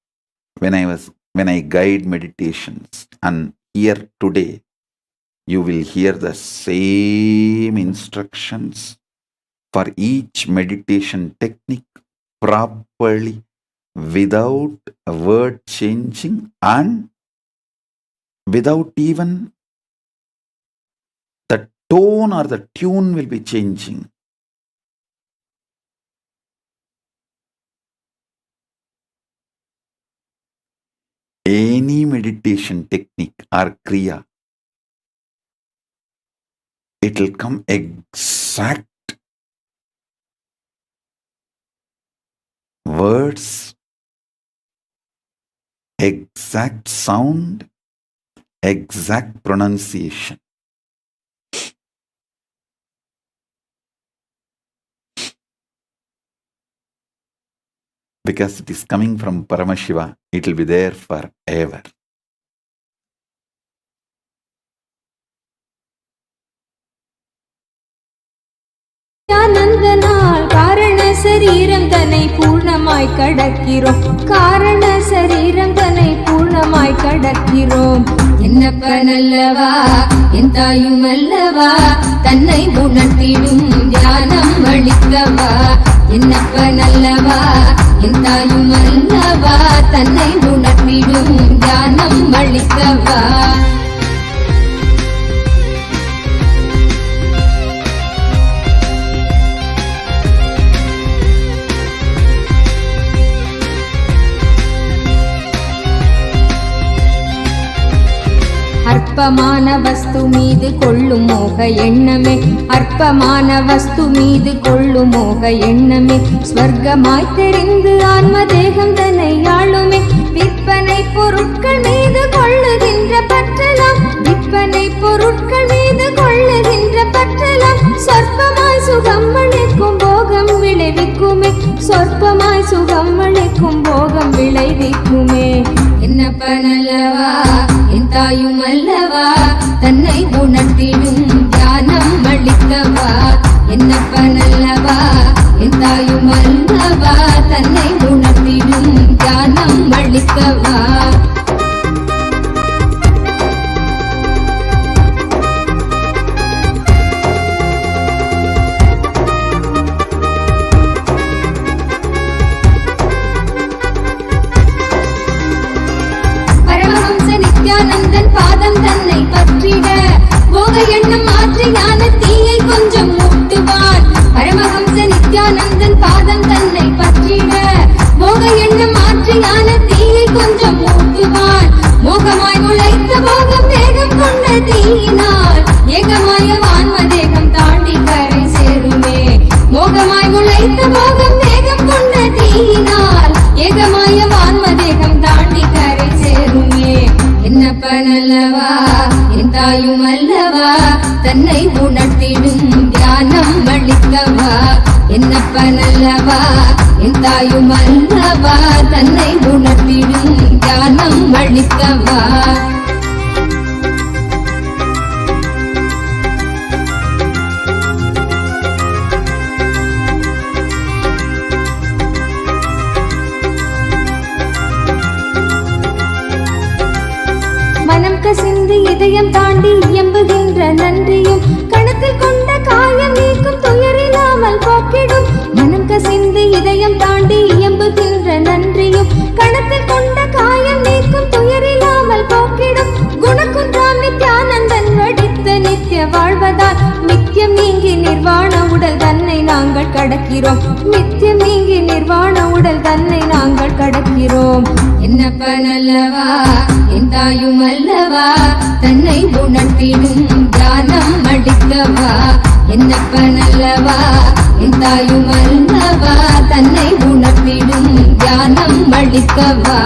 when I guide meditations, and here today, you will hear the same instructions for each meditation technique properly, without a word changing and without even the tone or the tune will be changing. Any meditation technique or kriya, it will come exactly exact words, exact sound, exact pronunciation. Because it is coming from Paramashiva, it will be there forever. நித்யானந்தனால் காரண சரீரம் தன்னை பூர்ணமாய் கடக்கிறோம். காரண சரீரம் தன்னை பூர்ணமாய் கடக்கிறோம். என்னப்பன் அல்லவா என் தாயும் அல்லவா தன்னை உணர்த்திடும் ஞானம் அளிக்கவா. என்னப்பன் அல்லவா என் தாயும் அல்லவா தன்னை உணர்த்திடும் ஞானம் அளிக்கவா. அற்பமான வஸ்து மீது கொள்ளும் மோக எண்ணமே, அற்பமான வஸ்து மீது கொள்ளும் மோக எண்ணமே, ஸ்வர்க்கமாய் தெரிந்து ஆன்ம தேகம் தன்னை ஆளுமே. விற்பனை பொருட்கள் மீது கொள்ளுகின்ற பற்றலாம், விற்பனை பொருட்கள் மீது கொள்ளுகின்ற பற்றலாம், சொற்பமாய் சுகம் அளிக்கும் போகம் விளைவிக்குமே, சொற்பமாய் சுகம் அளிக்கும் போகம் விளைவிக்குமே. என்னப்பன் அல்லவா என் தாயும் அல்லவா தன்னை உணர்த்திடும் ஞானம் அளிக்கவா. என்னப்பன் அல்லவா என் தாயும் அல்லவா தன்னை உணர்த்திடும் ஞானம் அளிக்கவா. நித்யானந்தன் பாதம் தன்னை பற்றிட போக எண்ணம் மாற்றி ஞான தீயை கொஞ்சம் மூட்டுவான். பரமஹம்ச நித்யானந்தன் பாதம் தன்னை பற்றிட போக எண்ணம் மாற்றி ஞான தீயை கொஞ்சம் மூட்டுவான். மோகமாய் முளைத்த போகம் வேகம் கொண்ட தீயினால் ஏகமாய வான்ம தேகம் தாண்டி கரை சேருமே. மோகமாய் முளைத்த போகம் வேகம் கொண்ட தீயினால் ஏகமாய வான்ம தேகம் தாண்டி கரை சேருமே. என்னப்பன் அல்லவா என் தாயும் அல்லவா தன்னை உணர்த்திடும் ஞானம் அளிக்கவா. என்னப்பன் அல்லவா என் தாயும் அல்லவா தன்னை உணர்த்திடும் ஞானம் அளிக்கவா. மனம் கசிந்து இதயம் தாண்டி இயம்புகின்ற நன்றியும் கணத்தில் கொண்ட காயம் நீக்கும் துயரில்லாமல் போக்கிடும். மனம் கசிந்து இதயம் தாண்டி இயம்புகின்ற நன்றியும் கணத்தில் கொண்ட காயம் நீக்கும் துயரில்லாமல் போக்கிடும். குணக்குன்றாம் நித்யானந்தன் வடித்த நித்திய வாழ்வதால் நித்தியம் நீங்கி நிர்வாண உடல் தன்னை நாங்கள் கடக்கிறோம். நித்தியம் நீங்கி நிர்வாண உடல் தன்னை நாங்கள் கடக்கிறோம். என்னப்பன் அல்லவா என் தாயும் அல்லவா தன்னை உணர்த்திடும் ஞானம் அளிக்கவா. என்னப்பன் அல்லவா என் தாயும் அல்லவா தன்னை உணர்த்திடும் ஞானம் அளிக்கவா.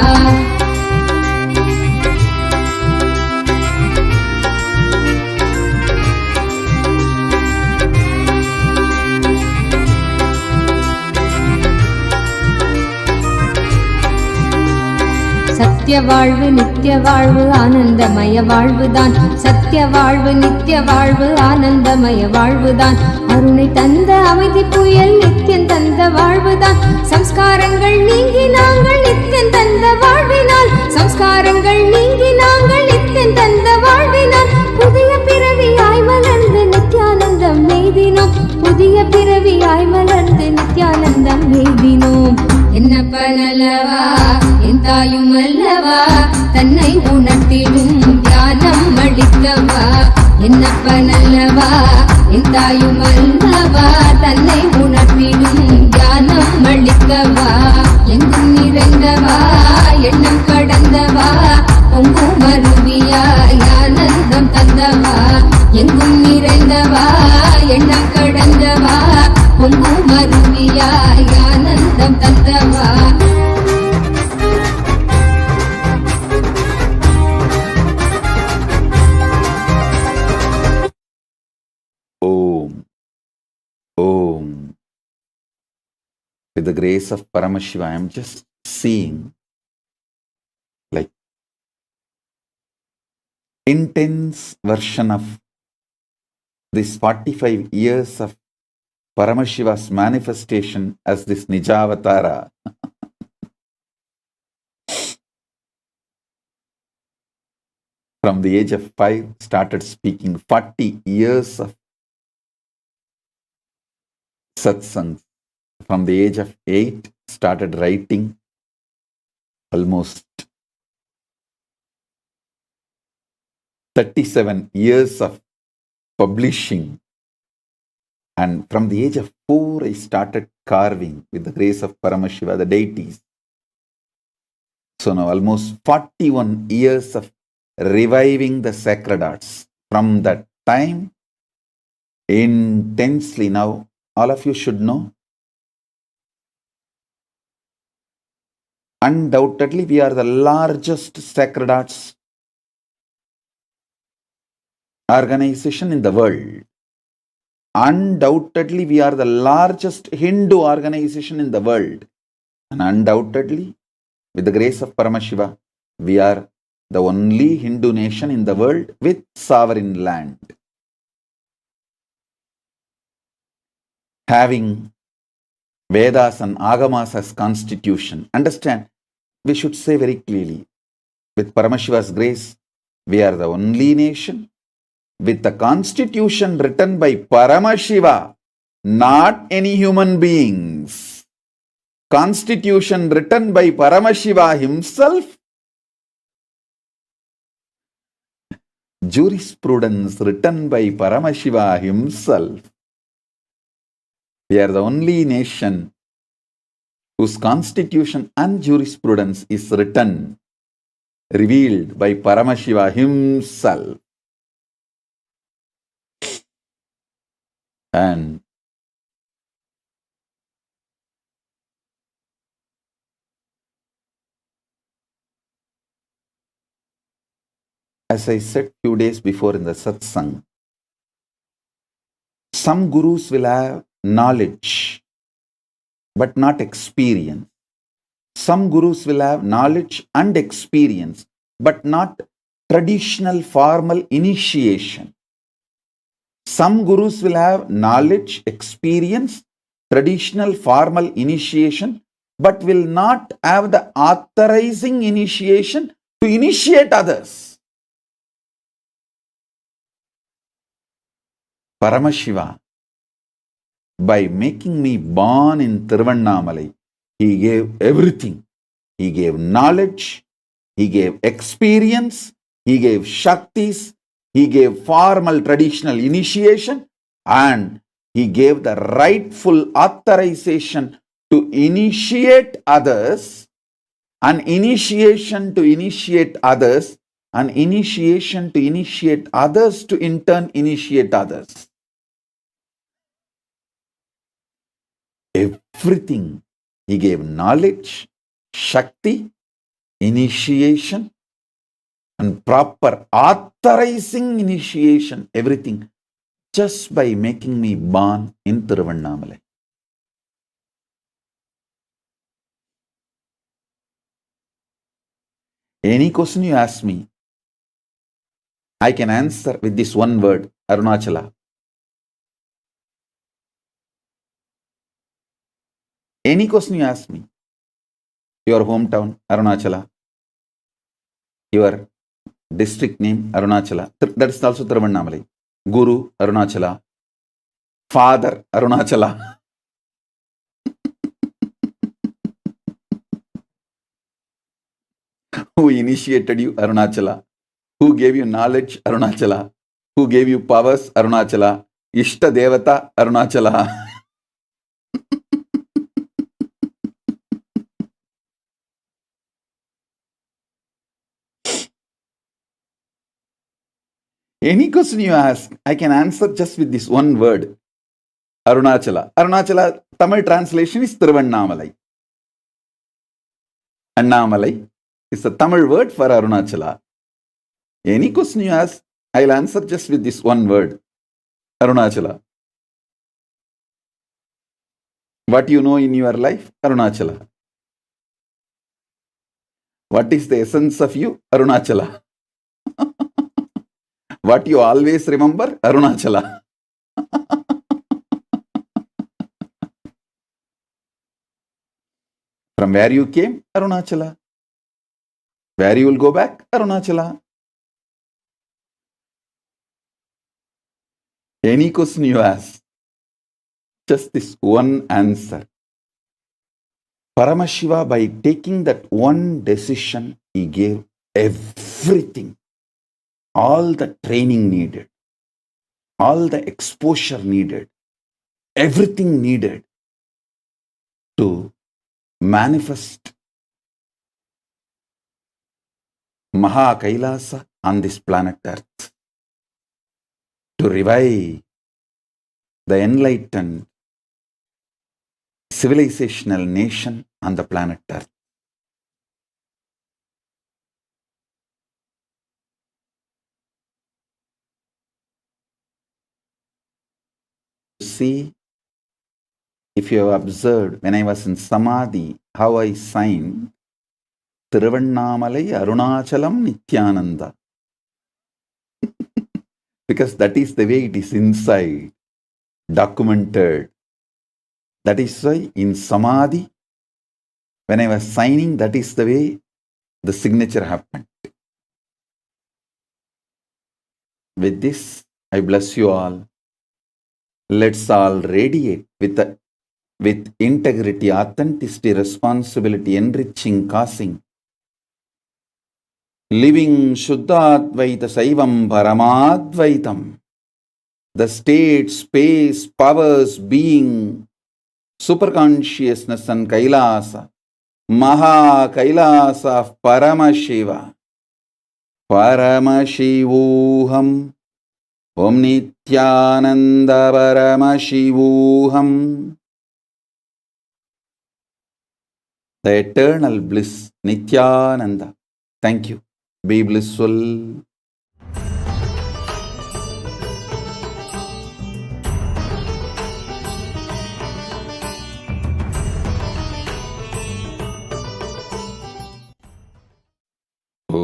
சத்திய வாழ்வு நித்திய வாழ்வு ஆனந்தமய வாழ்வுதான். சத்திய வாழ்வு நித்திய வாழ்வு ஆனந்தமய வாழ்வுதான். அருணை தந்த அமைதி புயல் நித்தியம் தந்த வாழ்வுதான். சம்ஸ்காரங்கள் நீங்கி நாங்கள் நித்தியம் தந்த வாழ்வினால், சம்ஸ்காரங்கள் நீங்கி நாங்கள் நித்தியம் தந்த வாழ்வினால் புதிய பிறவியாய் மலர்ந்து நித்யானந்தம் எய்தினோம். புதிய பிறவியாய் மலர்ந்து நித்யானந்தம் எய்தினோம். என்னப்பன் அல்லவா என் தாயும் அல்லவா தன்னை உணர்த்திடும் ஞானம் அளிக்கவா. என்னப்பன் அல்லவா என் தாயும் அல்லவா தன்னை உணர்த்திடும் ஞானம் அளிக்கவா. எங்கும் நிறைந்தவா எண்ணம் கடந்தவா பொங்கும் அருவியாய் ஆனந்தம் தந்தவா. எங்கும் நிறைந்தவா எண்ணம் கடந்த the grace of Paramashiva, I am just seeing like intense version of this 45 years of Paramashiva's manifestation as this Nijavatara. From the age of 5, started speaking 40 years of satsangs. From the age of 8, started writing almost 37 years of publishing. And from the age of 4, I started carving with the grace of Paramashiva, the deities. So now almost 41 years of reviving the sacred arts. From that time, intensely now, all of you should know, undoubtedly we are the largest sacred arts organization in the world. Undoubtedly we are the largest Hindu organization in the world. And undoubtedly, with the grace of Paramashiva, we are the only Hindu nation in the world with sovereign land. Having Vedas and Agamas as constitution. Understand, we should say very clearly, with Paramashiva's grace, we are the only nation with the constitution written by Paramashiva, not any human beings. Constitution written by Paramashiva himself. Jurisprudence written by Paramashiva himself. We are the only nation whose constitution and jurisprudence is written, revealed by Paramashiva himself. And as I said few days before in the satsang, some gurus will have knowledge but not experience. Some gurus will have knowledge and experience but not traditional formal initiation. Some gurus will have knowledge, experience, traditional formal initiation but will not have the authorizing initiation to initiate others. Paramashiva, by making me born in Tiruvannamalai, he gave everything. He gave knowledge, he gave experience, he gave shaktis, he gave formal traditional initiation, and he gave the rightful authorization to initiate others, an initiation to initiate others, an initiation to initiate others to in turn initiate others. Everything. He gave knowledge, shakti, initiation, and proper authorizing initiation, everything, just by making me born in Tiruvannamalai. Any question you ask me, I can answer with this one word, Arunachala. Any question you ask me, your hometown, Arunachala, your district name, Arunachala, that is also Tiruvannamalai. Guru, Arunachala. Father, Arunachala. Who initiated you, Arunachala? Who gave you knowledge, Arunachala? Who gave you powers, Arunachala? Ishta Devata, Arunachala. Any question you ask, I can answer just with this one word, Arunachala. Arunachala, Tamil translation is Tiruvannamalai. Annamalai is the Tamil word for Arunachala. Any question you ask, I'll answer just with this one word, Arunachala. What you know in your life? Arunachala. What is the essence of you? Arunachala. What you always remember? Arunachala. From where you came? Arunachala. Where you will go back? Arunachala. Any question you ask, just this one answer. Paramashiva, by taking that one decision, he gave everything, all the training needed, all the exposure needed, everything needed to manifest Maha Kailasa on this planet Earth, to revive the enlightened civilizational nation on the planet Earth. See, if you have observed, when I was in Samadhi, how I signed Thiruvannamalai Arunachalam Nithyananda. Because that is the way it is inside, documented. That is why in Samadhi, when I was signing, that is the way the signature happened. With this, I bless you all. Let's all radiate with integrity, authenticity, responsibility, enriching, causing, living Shuddhadvaita Saivam Paramadvaitam, the state, space, powers, being, superconsciousness and Kailasa, Maha Kailasa of Paramashiva, Paramashivuham, Om Nithyananda Paramashivuham, the eternal bliss, Nithyananda. Thank you. Be blissful. Om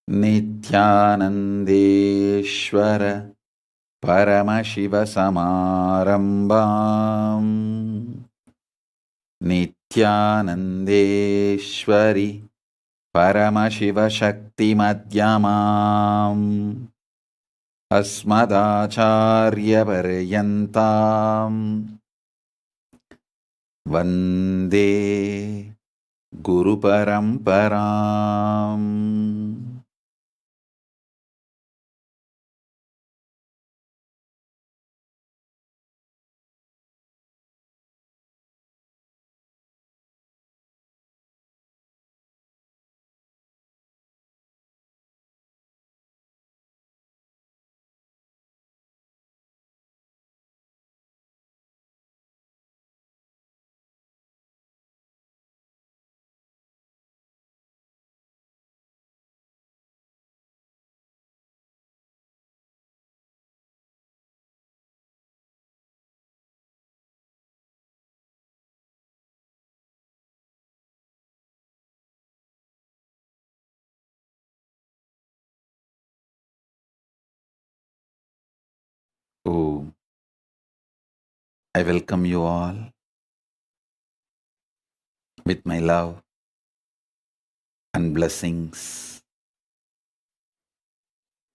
Nithyanandeshwara Paramashiva Samarambam Nithyanandeshwari Paramashiva Shakti Madhyamam Asmadacharya Paryantam Vande Guru Paramparam. Oh, I welcome you all with my love and blessings.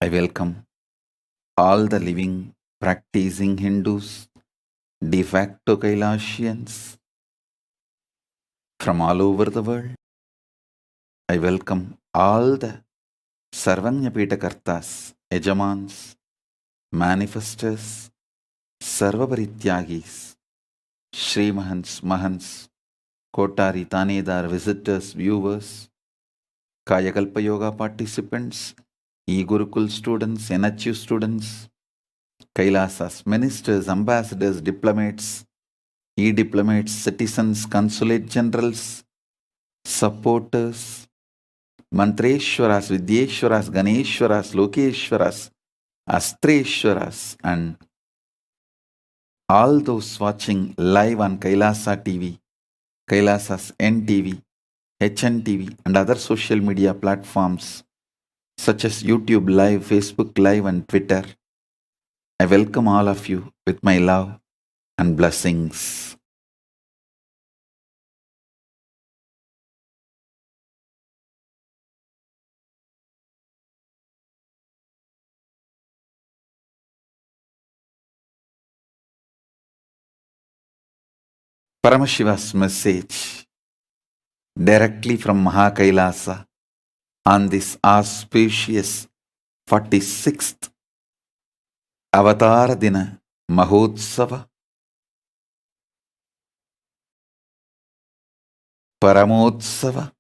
I welcome all the living, practicing Hindus, de facto Kailasians from all over the world. I welcome all the Sarvanyapita Kartas, Ejamans, manifestors, Sarvaparityagis, Shri Mahants, Mahants, Kotari, Tanedar, visitors, viewers, Kayakalpa Yoga participants, E-Gurukul students, NHU students, Kailasas, ministers, ambassadors, diplomats, E-diplomats, citizens, consulate generals, supporters, Mantreshwaras, Vidyeshwaras, Ganeshwaras, Lokeshwaras, Astreshwaras, and all those watching live on Kailasa TV, Kailasas NTV, HNTV, and other social media platforms such as YouTube Live, Facebook Live, and Twitter. I welcome all of you with my love and blessings. Paramashiva's message directly from Mahakailasa on this auspicious 46th Avatara Dina Mahotsava Paramotsava.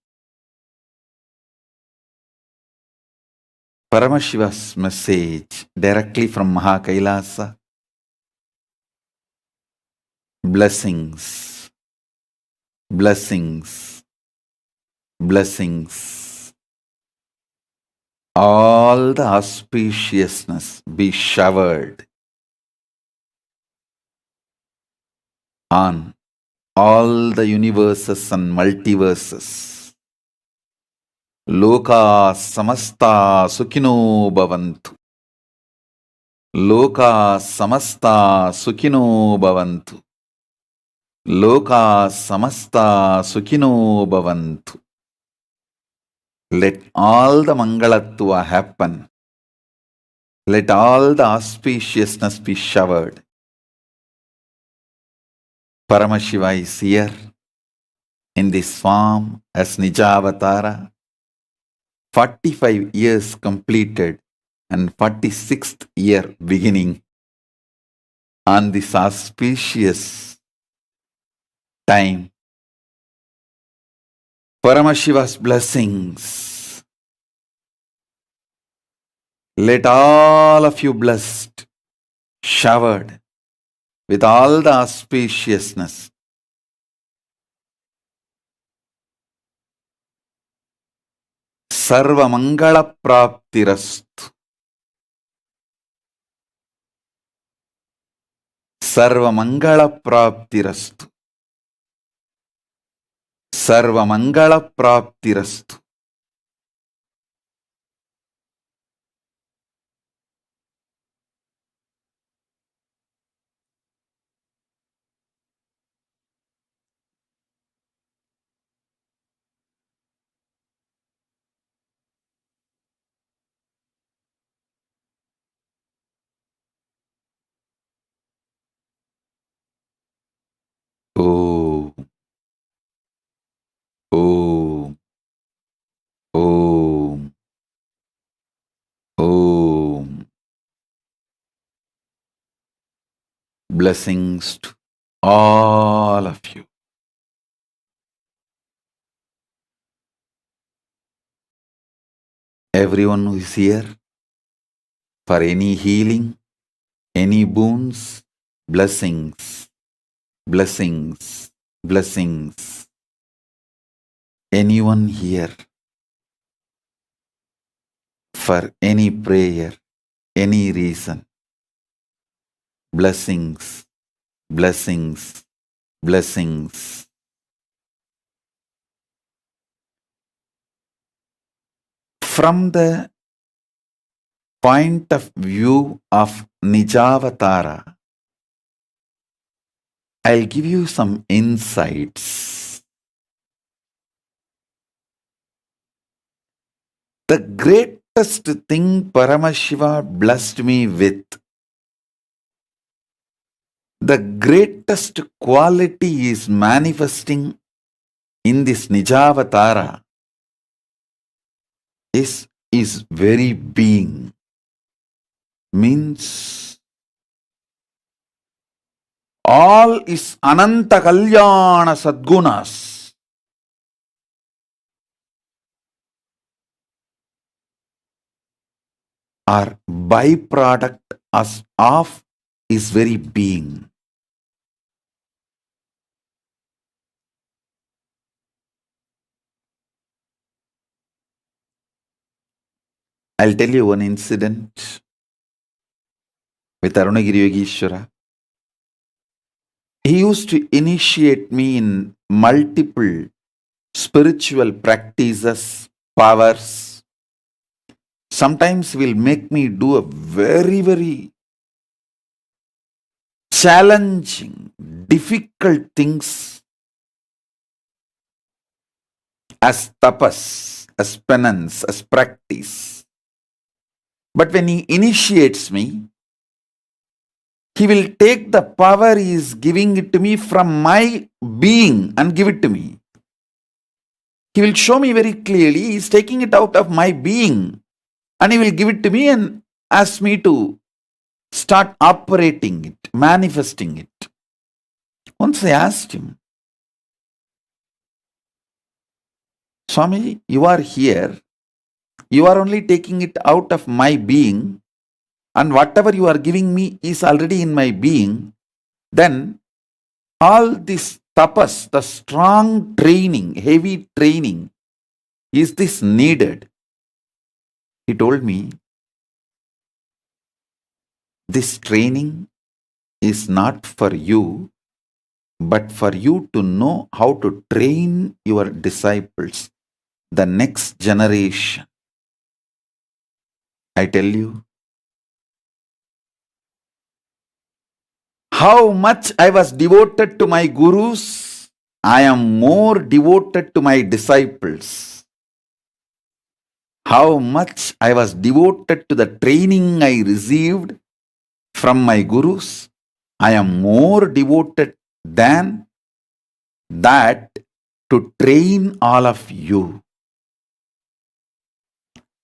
Paramashiva's message directly from Mahakailasa. Blessings, blessings, blessings. All the auspiciousness be showered on all the universes and multiverses. Loka samasta sukhino bhavantu. Loka samasta sukhino bhavantu. Loka samasta sukhino bhavantu. Let all the mangalatva happen. Let all the auspiciousness be showered. Paramashiva is here in this form as Nijavatara. 45 years completed and 46th year beginning on this auspicious time. Paramashiva's blessings. Let all of you blessed, showered with all the auspiciousness. Sarva Mangala Praptirastu. Sarva Mangala Praptirastu. Sarva Mangala Praptirastu. Om, Om, Om, Om. Blessings to all of you. Everyone who is here for any healing, any boons, blessings, blessings, blessings. Anyone here for any prayer, any reason, blessings, blessings, blessings. From the point of view of Nijavatara, I'll give you some insights. The greatest thing Paramashiva blessed me with, the greatest quality is manifesting in this Nijavatara is very being. Means all is Ananta Kalyana Sadgunas. Are byproduct of is very being. I'll tell you one incident. with Arunagiri Yogeshwara. He used to initiate me in multiple spiritual practices, powers. Sometimes will make me do a very, very challenging, difficult things as tapas, as penance, as practice. But when he initiates me, he will take the power he is giving it to me from my being and give it to me. He will show me very clearly, he is taking it out of my being and he will give it to me and ask me to start operating it, manifesting it. Once I asked him, Swami, you are here, you are only taking it out of my being, and whatever you are giving me is already in my being, then all this tapas, the strong training, heavy training, is this needed? He told me, this training is not for you, but for you to know how to train your disciples, the next generation. I tell you, how much I was devoted to my gurus, I am more devoted to my disciples. How much I was devoted to the training I received from my gurus, I am more devoted than that to train all of you.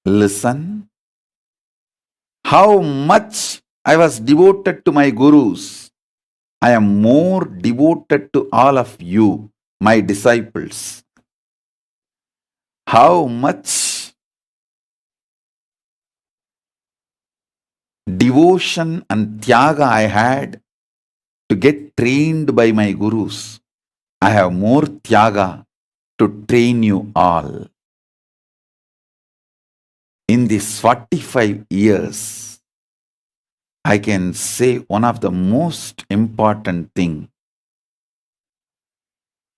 Listen, how much I was devoted to my gurus, I am more devoted to all of you, my disciples. How much devotion and tyaga I had to get trained by my gurus, I have more tyaga to train you all. In these 45 years, I can say one of the most important thing,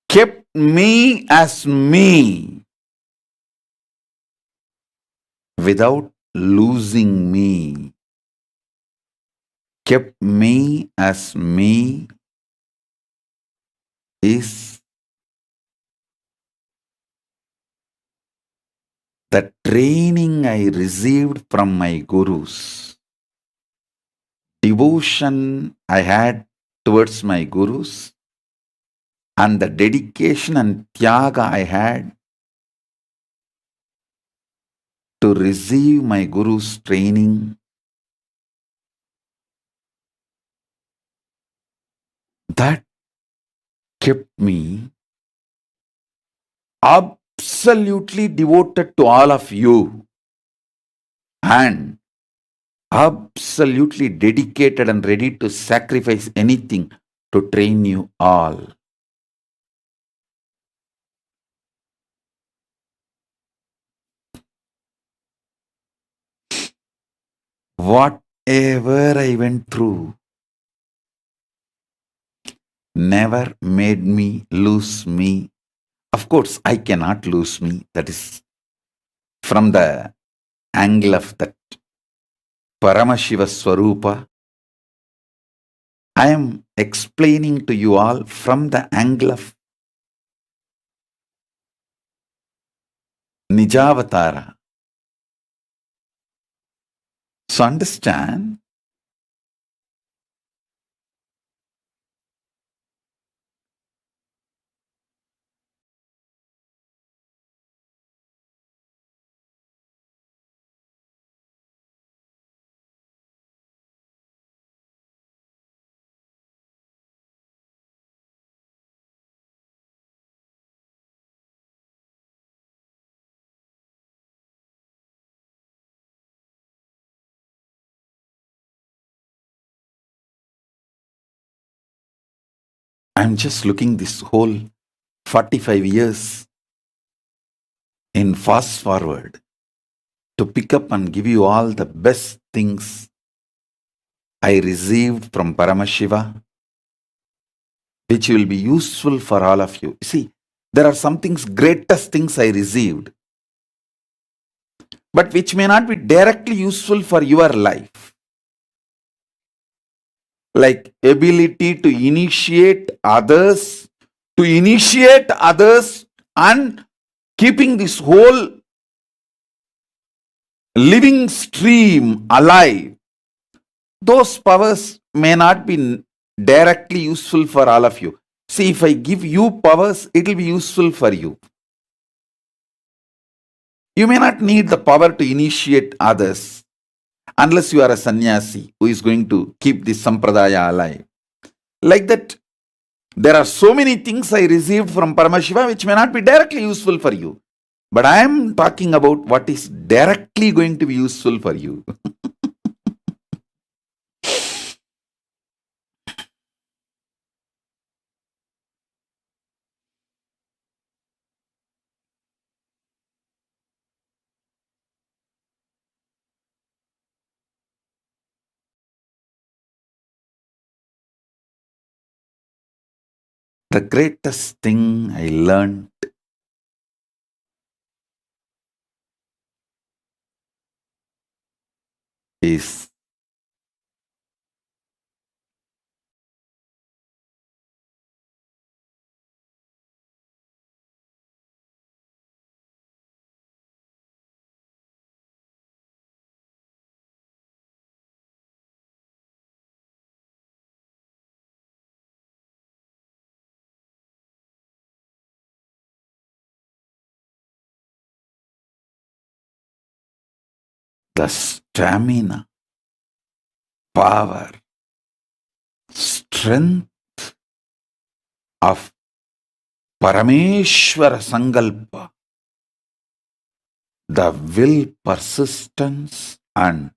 kept me as me without losing me. Kept me as me is the training I received from my gurus. Devotion I had towards my gurus and the dedication and tyaga I had to receive my guru's training, that kept me absolutely devoted to all of you and absolutely dedicated and ready to sacrifice anything to train you all. Whatever I went through never made me lose me. Of course, I cannot lose me. That is from the angle of that Paramashiva Swarupa. I am explaining to you all from the angle of Nijavatara. So understand, I'm just looking this whole 45 years in fast forward to pick up and give you all the best things I received from Paramashiva, which will be useful for all of you. See, there are some things, greatest things I received, but which may not be directly useful for your life. Like ability to initiate others, and keeping this whole living stream alive. Those powers may not be directly useful for all of you. See, if I give you powers, it will be useful for you. You may not need the power to initiate others unless you are a sannyasi who is going to keep this sampradaya alive. Like that, there are so many things I received from Paramashiva which may not be directly useful for you. But I am talking about what is directly going to be useful for you. The greatest thing I learned is the stamina, power, strength of Parameshwara Sankalpa, the will, persistence, and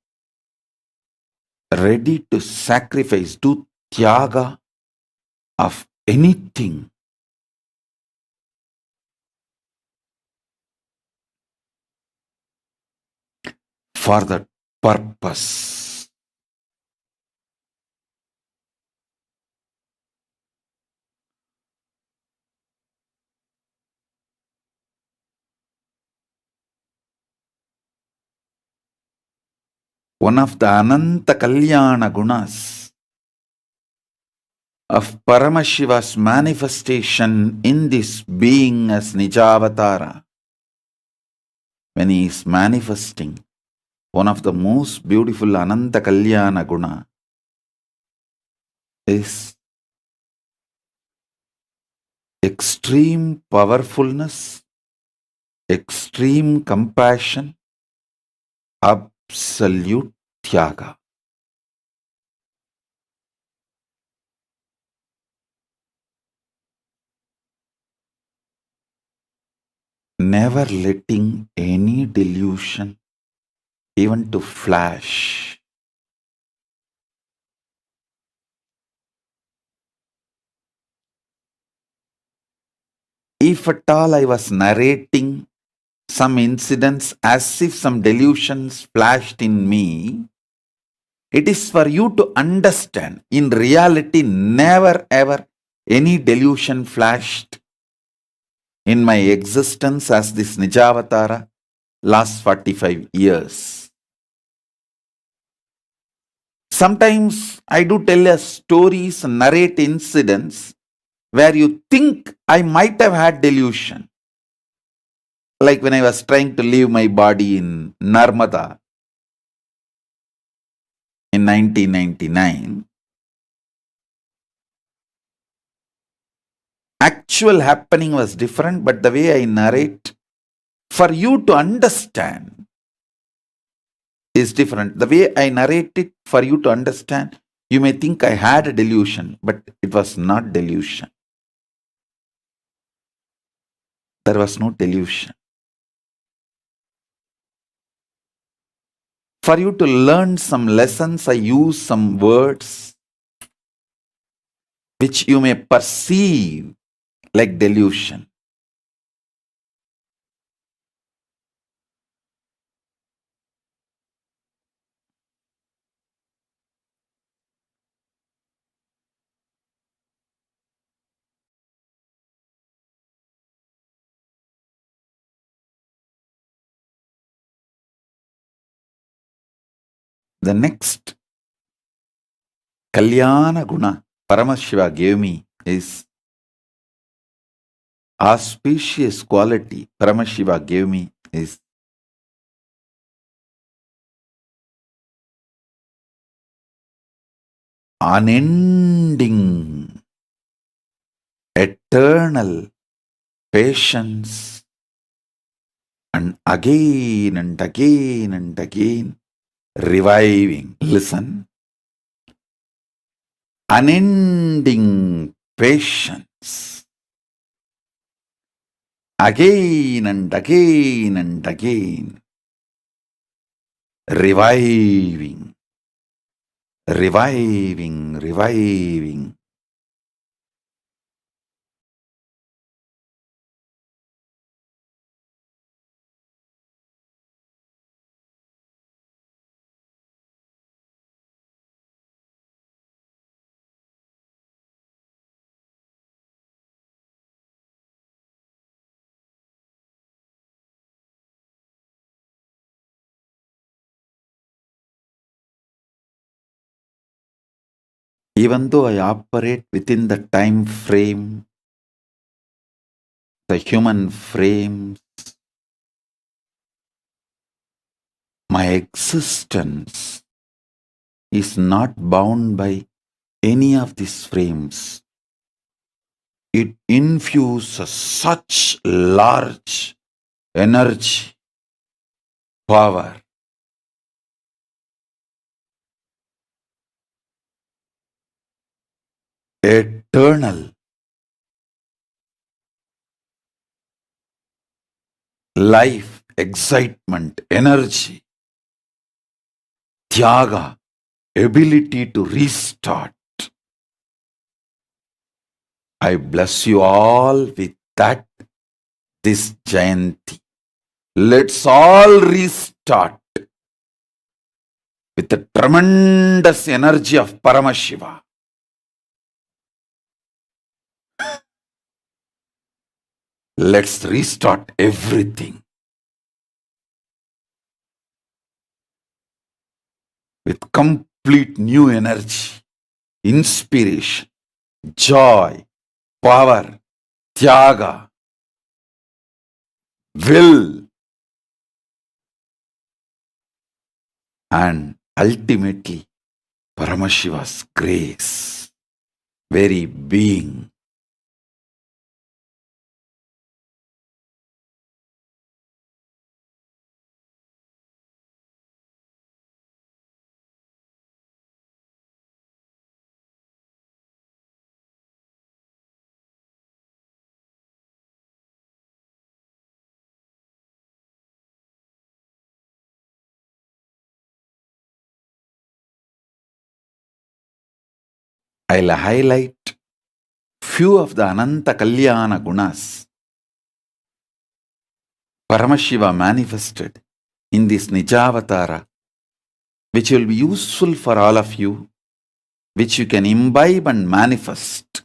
ready to sacrifice, do tyaga of anything for that purpose. One of the Ananta Kalyana Gunas of Paramashiva's manifestation in this being as Nijavatara, when he is manifesting, one of the most beautiful Ananta Kalyana Guna is extreme powerfulness, extreme compassion, absolute tyaga. Never letting any delusion even to flash. If at all I was narrating some incidents as if some delusions flashed in me, it is for you to understand. In reality, never ever any delusion flashed in my existence as this Nijavatara last 45 years. Sometimes I do tell stories and narrate incidents where you think I might have had delusion. Like when I was trying to leave my body in Narmada in 1999. Actual happening was different, but the way I narrate for you to understand is different. The way I narrate it for you to understand, you may think I had a delusion, but it was not delusion. There was no delusion. For you to learn some lessons, I use some words which you may perceive like delusion. The next Kalyana Guna Paramashiva gave me is auspicious quality Paramashiva gave me is unending, eternal patience, and again and again and again reviving. Listen. Unending patience. Again and again and again. Reviving. Reviving. Reviving. Even though I operate within the time frame, the human frame, my existence is not bound by any of these frames. It infuses such large energy, power. Eternal life, excitement, energy, tyaga, ability to restart. I bless you all with that this Jayanti. Let's all restart with the tremendous energy of Paramashiva. Let's restart everything with complete new energy, inspiration, joy, power, tyaga, will, and ultimately Paramashiva's grace, very being. I'll highlight few of the Ananta Kalyana Gunas Paramashiva manifested in this Nijavatara, which will be useful for all of you, which you can imbibe and manifest.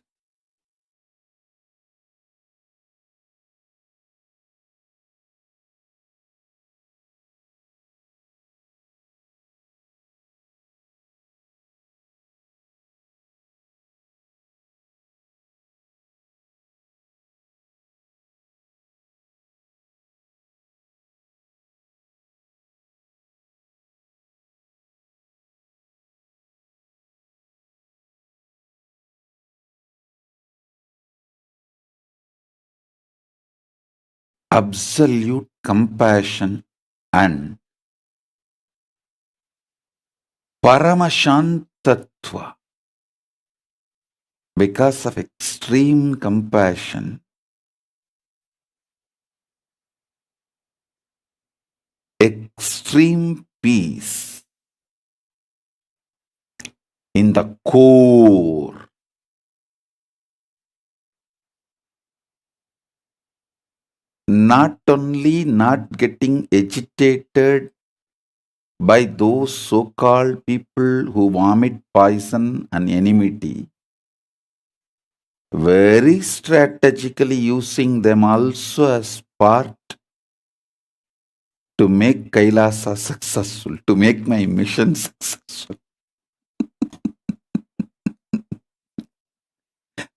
Absolute compassion and Paramashantatva. Because of extreme compassion, extreme peace in the core. Not only not getting agitated by those so-called people who vomit poison and enmity, very strategically using them also as part to make Kailasa successful, to make my mission successful.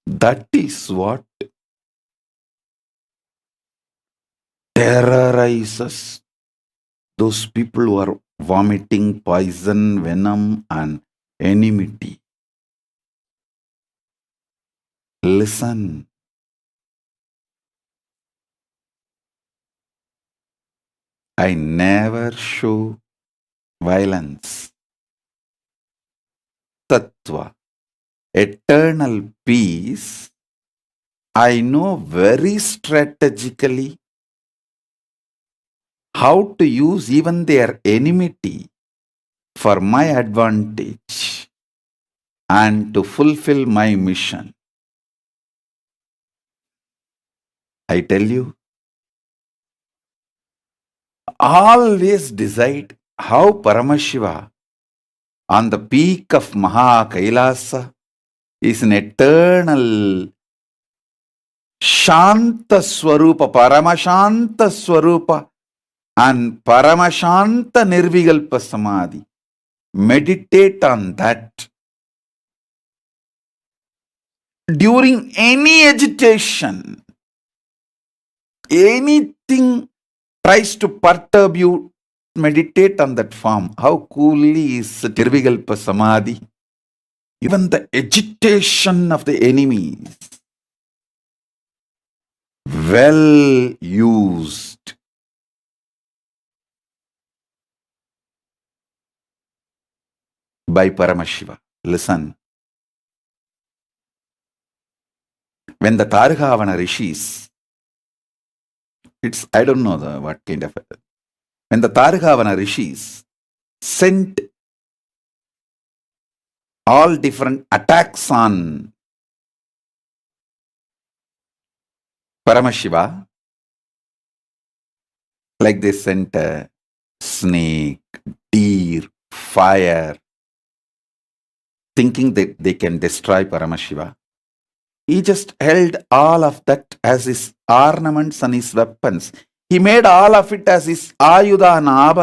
That is what terrorizes those people who are vomiting poison, venom, and enmity. Listen. I never show violence. Tattva, eternal peace, I know very strategically how to use even their enmity for my advantage and to fulfill my mission. I tell you, always decide how Paramashiva on the peak of Maha Kailasa is an eternal Shanta Swarupa, Paramashanta Swarupa and Paramashanta Nirvigalpa Samadhi. Meditate on that. During any agitation, anything tries to perturb you, meditate on that form. How coolly is Nirvigalpa Samadhi? Even the agitation of the enemies, well used. By Paramashiva. Listen. When the Targhavana Rishis, I don't know what kind of, when the Targhavana Rishis sent all different attacks on Paramashiva, like they sent a snake, deer, fire, thinking that they can destroy Paramashiva. He just held all of that as his ornaments and his weapons. He made all of it as his ayuda and abha.